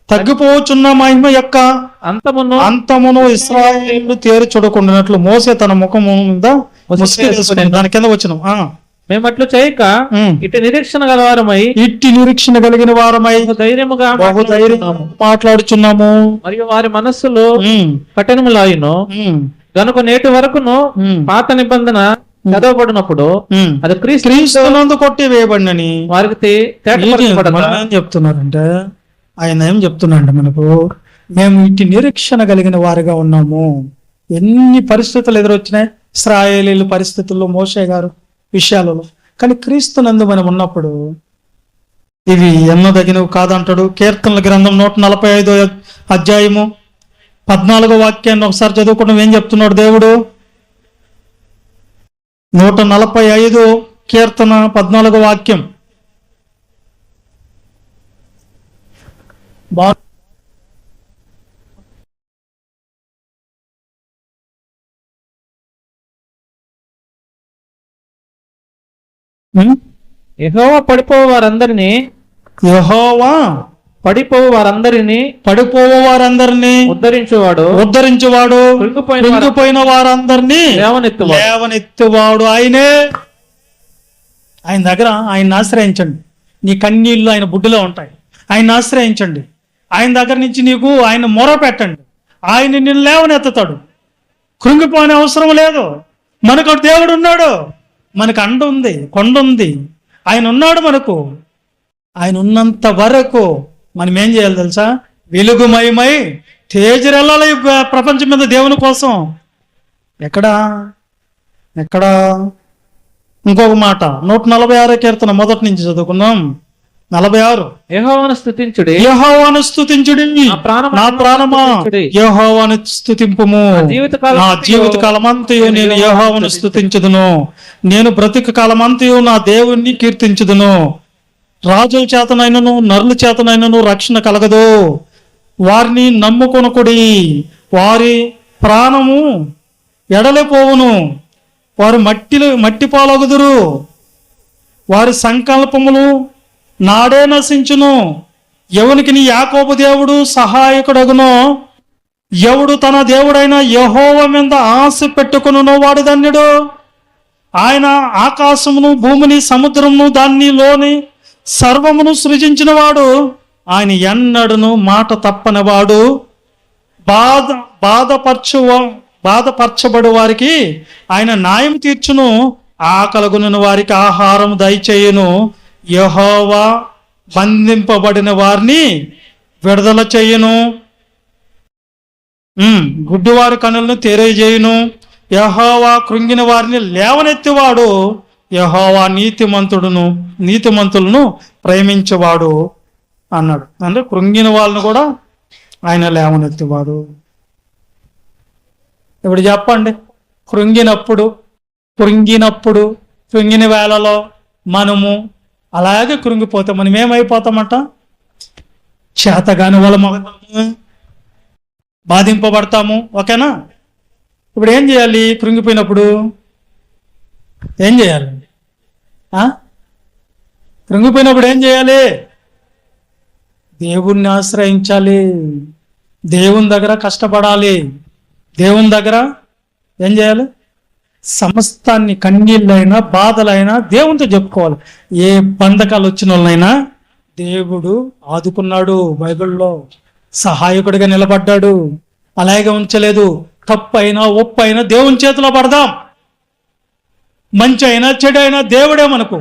తగ్గిపోవచ్చున్న మహిమ యొక్క అంతమును ఇశ్రాయేలు తేరి చూడకుండానట్లు మోసే తన ముఖము మీద ముసుగు వేసుకుని దాని కింద వచ్చినాం. మేమట్లు చేయక ఇట్టి నిరీక్షణ కలిగిన వారమై ధైర్యముగా మాట్లాడుచున్నాము. మరియు వారి మనస్సులో కఠినములాయును గనుక నేటి వరకును పాత నిబంధన చదవబడినప్పుడు అది క్రీస్తునందు కొట్టి వేయబడినని వారికి ఏం చెప్తున్నారంటే, ఆయన ఏం చెప్తున్నాడు మనకు, మేము ఇట్టి నిరీక్షణ కలిగిన వారిగా ఉన్నాము. ఎన్ని పరిస్థితులు ఎదురొచ్చినాయి ఇశ్రాయేలీయుల పరిస్థితుల్లో, మోషే గారు విషయాలలో, కానీ క్రీస్తునందు మనం ఉన్నప్పుడు ఇవి ఎన్నదగినవి కాదంటాడు. కీర్తనల గ్రంథం 145:14 ఒకసారి చదువుకోవడం ఏం చెప్తున్నాడు దేవుడు? 145 కీర్తన 14 యెహోవా పడిపోవు వారందరినీ ఉద్ధరించువాడు కృంగిపోయిన వారందరినీ లేవనెత్తువాడు ఆయనే. ఆయన దగ్గర ఆయన్ని ఆశ్రయించండి. నీ కన్నీళ్లు ఆయన బుడ్డిలో ఉంటాయి. ఆయన్ని ఆశ్రయించండి. ఆయన దగ్గర నుంచి నీకు ఆయన మొర పెట్టండి. ఆయన నిన్ను లేవనెత్తుతాడు. కృంగిపోయిన అవసరం లేదు. మనకు దేవుడు ఉన్నాడు, మనకు అండ ఉంది, కొండ ఉంది. ఆయన ఉన్నాడు మనకు. ఆయన ఉన్నంత వరకు మనం ఏం చేయాలి తెలుసా? వెలుగుమయమై తేజరెళ్ళాలి ప్రపంచం మీద దేవుని కోసం. ఎక్కడా ఇంకొక మాట 146 కీర్తన మొదటి నుంచి చదువుకుందాం. 46 యెహోవాను స్తుతించుడి నా ప్రాణమా యెహోవాను స్తుతింపుము. నా జీవిత కాలమంతయు నేను యెహోవాను స్తుతించుదును. నేను బ్రతుకు కాలమంతయు నా దేవుణ్ణి కీర్తించుదును. రాజుల చేతనైనను నరుల చేతనైనను రక్షణ కలగదు. వారిని నమ్ముకొనకుడి, వారి ప్రాణము ఎడలిపోవును. వారు మట్టి పాలగుదురు. వారి సంకల్పములు నాడే నశించును. ఎవనికి నీ యాకోబు దేవుడు సహాయకుడగునో, ఎవడు తన దేవుడైన యెహోవా మీద ఆశ పెట్టుకునునో వాడు ధన్యుడు. ఆయన ఆకాశమును భూమిని సముద్రమును దానిలోని సర్వమును సృజించిన వాడు. ఆయన ఎన్నడును మాట తప్పనివాడు. బాధపరచబడు వారికి ఆయన న్యాయం తీర్చును. ఆకలగొనిన వారికి ఆహారం దయచేయును. యెహోవా బంధింపబడిన వారిని విడుదల చేయును. గుడ్డివారి కనులను తెరచేయును. యెహోవా కృంగిన వారిని లేవనెత్తివాడు. యెహోవా నీతిమంతులను ప్రేమించేవాడు అన్నాడు. అంటే కృంగిన వాళ్ళని కూడా ఆయన లేవనెత్తివాడు. ఇప్పుడు చెప్పండి, కృంగిన వేళలో మనము అలాగే కృంగిపోతాం. మనం ఏమైపోతామట? చేతగాని వాళ్ళమవుతాము, బాధింపబడతాము. ఓకేనా? ఇప్పుడు ఏం చేయాలి? కృంగిపోయినప్పుడు ఏం చేయాలి? కృంగిపోయినప్పుడు ఏం చేయాలి? దేవుణ్ణి ఆశ్రయించాలి. దేవుని దగ్గర కష్టపడాలి. దేవుని దగ్గర ఏం చేయాలి? సమస్తాన్ని, కన్నీళ్ళైనా బాధలైనా దేవునితో చెప్పుకోవాలి. ఏ బంధకాలు వచ్చిన వాళ్ళైనా దేవుడు ఆదుకున్నాడు. బైబిల్లో సహాయకుడిగా నిలబడ్డాడు. అలాగే ఉంచలేదు. తప్పు అయినా ఒప్పు అయినా దేవుని చేతిలో పడదాం. మంచి అయినా చెడు అయినా దేవుడే మనకు.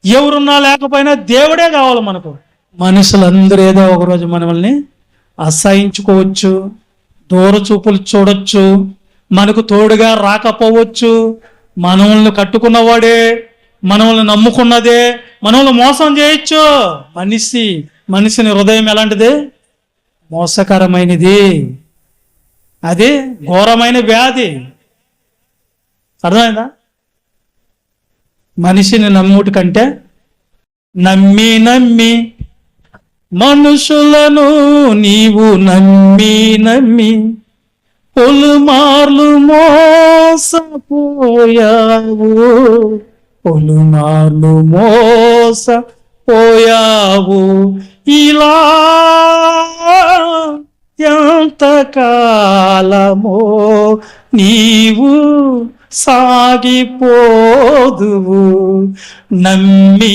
ఎవరున్నా లేకపోయినా దేవుడే కావాలి మనకు. మనుషులందరూ ఏదో ఒకరోజు మనల్ని అసహించుకోవచ్చు, దూర చూపులు చూడొచ్చు, మనకు తోడుగా రాకపోవచ్చు. మనల్ని కట్టుకున్నవాడే, మనల్ని నమ్ముకున్నదే మనల్ని మోసం చేయొచ్చు. మనిషిని హృదయం ఎలాంటిది? మోసకరమైనది. అది ఘోరమైన వ్యాధి. అర్థమైందా? మనిషిని నమ్ముటి కంటే నమ్మి మనుషులను నీవు నమ్మి పొలుమార్లు మోసపోయావు. ఇలా ఎంతకాలమో నీవు సాగిపోదువు. నమ్మి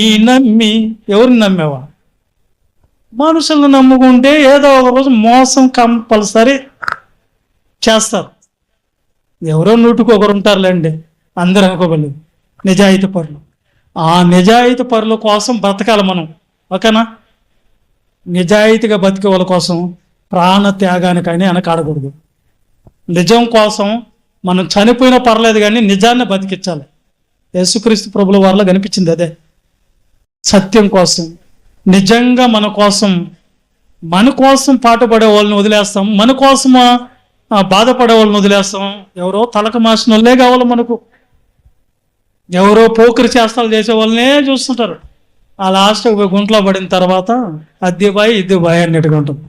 ఎవరిని నమ్మేవా? మనుషులను నమ్ముకుంటే ఏదో ఒక రోజు మోసం కంపల్సరీ చేస్తారు. ఎవరో నూటికి ఒకరు ఉంటారులేండి, అందరూ అనుకోగలరు నిజాయితీ పరులు. ఆ నిజాయితీ పరుల కోసం బ్రతకాలి మనం. ఓకేనా? నిజాయితీగా బతికే వాళ్ళ కోసం ప్రాణ త్యాగానికైనా వెనకాడకూడదు. నిజం కోసం మనం చనిపోయినా పర్లేదు, కానీ నిజాన్ని బతికించాలి. యేసుక్రీస్తు ప్రభుల వారిలో కనిపించింది అదే. సత్యం కోసం, నిజంగా మన కోసం పాటుపడే వాళ్ళని వదిలేస్తాం, మన కోసం బాధపడే వాళ్ళని వదిలేస్తాం. ఎవరో తలకు మాసిన వాళ్ళే కావాలి మనకు. ఎవరో పోకిరి చేష్టాలు చేసే వాళ్ళనే చూస్తుంటారు. ఆ లాస్ట్ గుంట్లో పడిన తర్వాత అద్దె బాయ్ ఇది బాయ్ అన్నట్టుగా ఉంటుంది.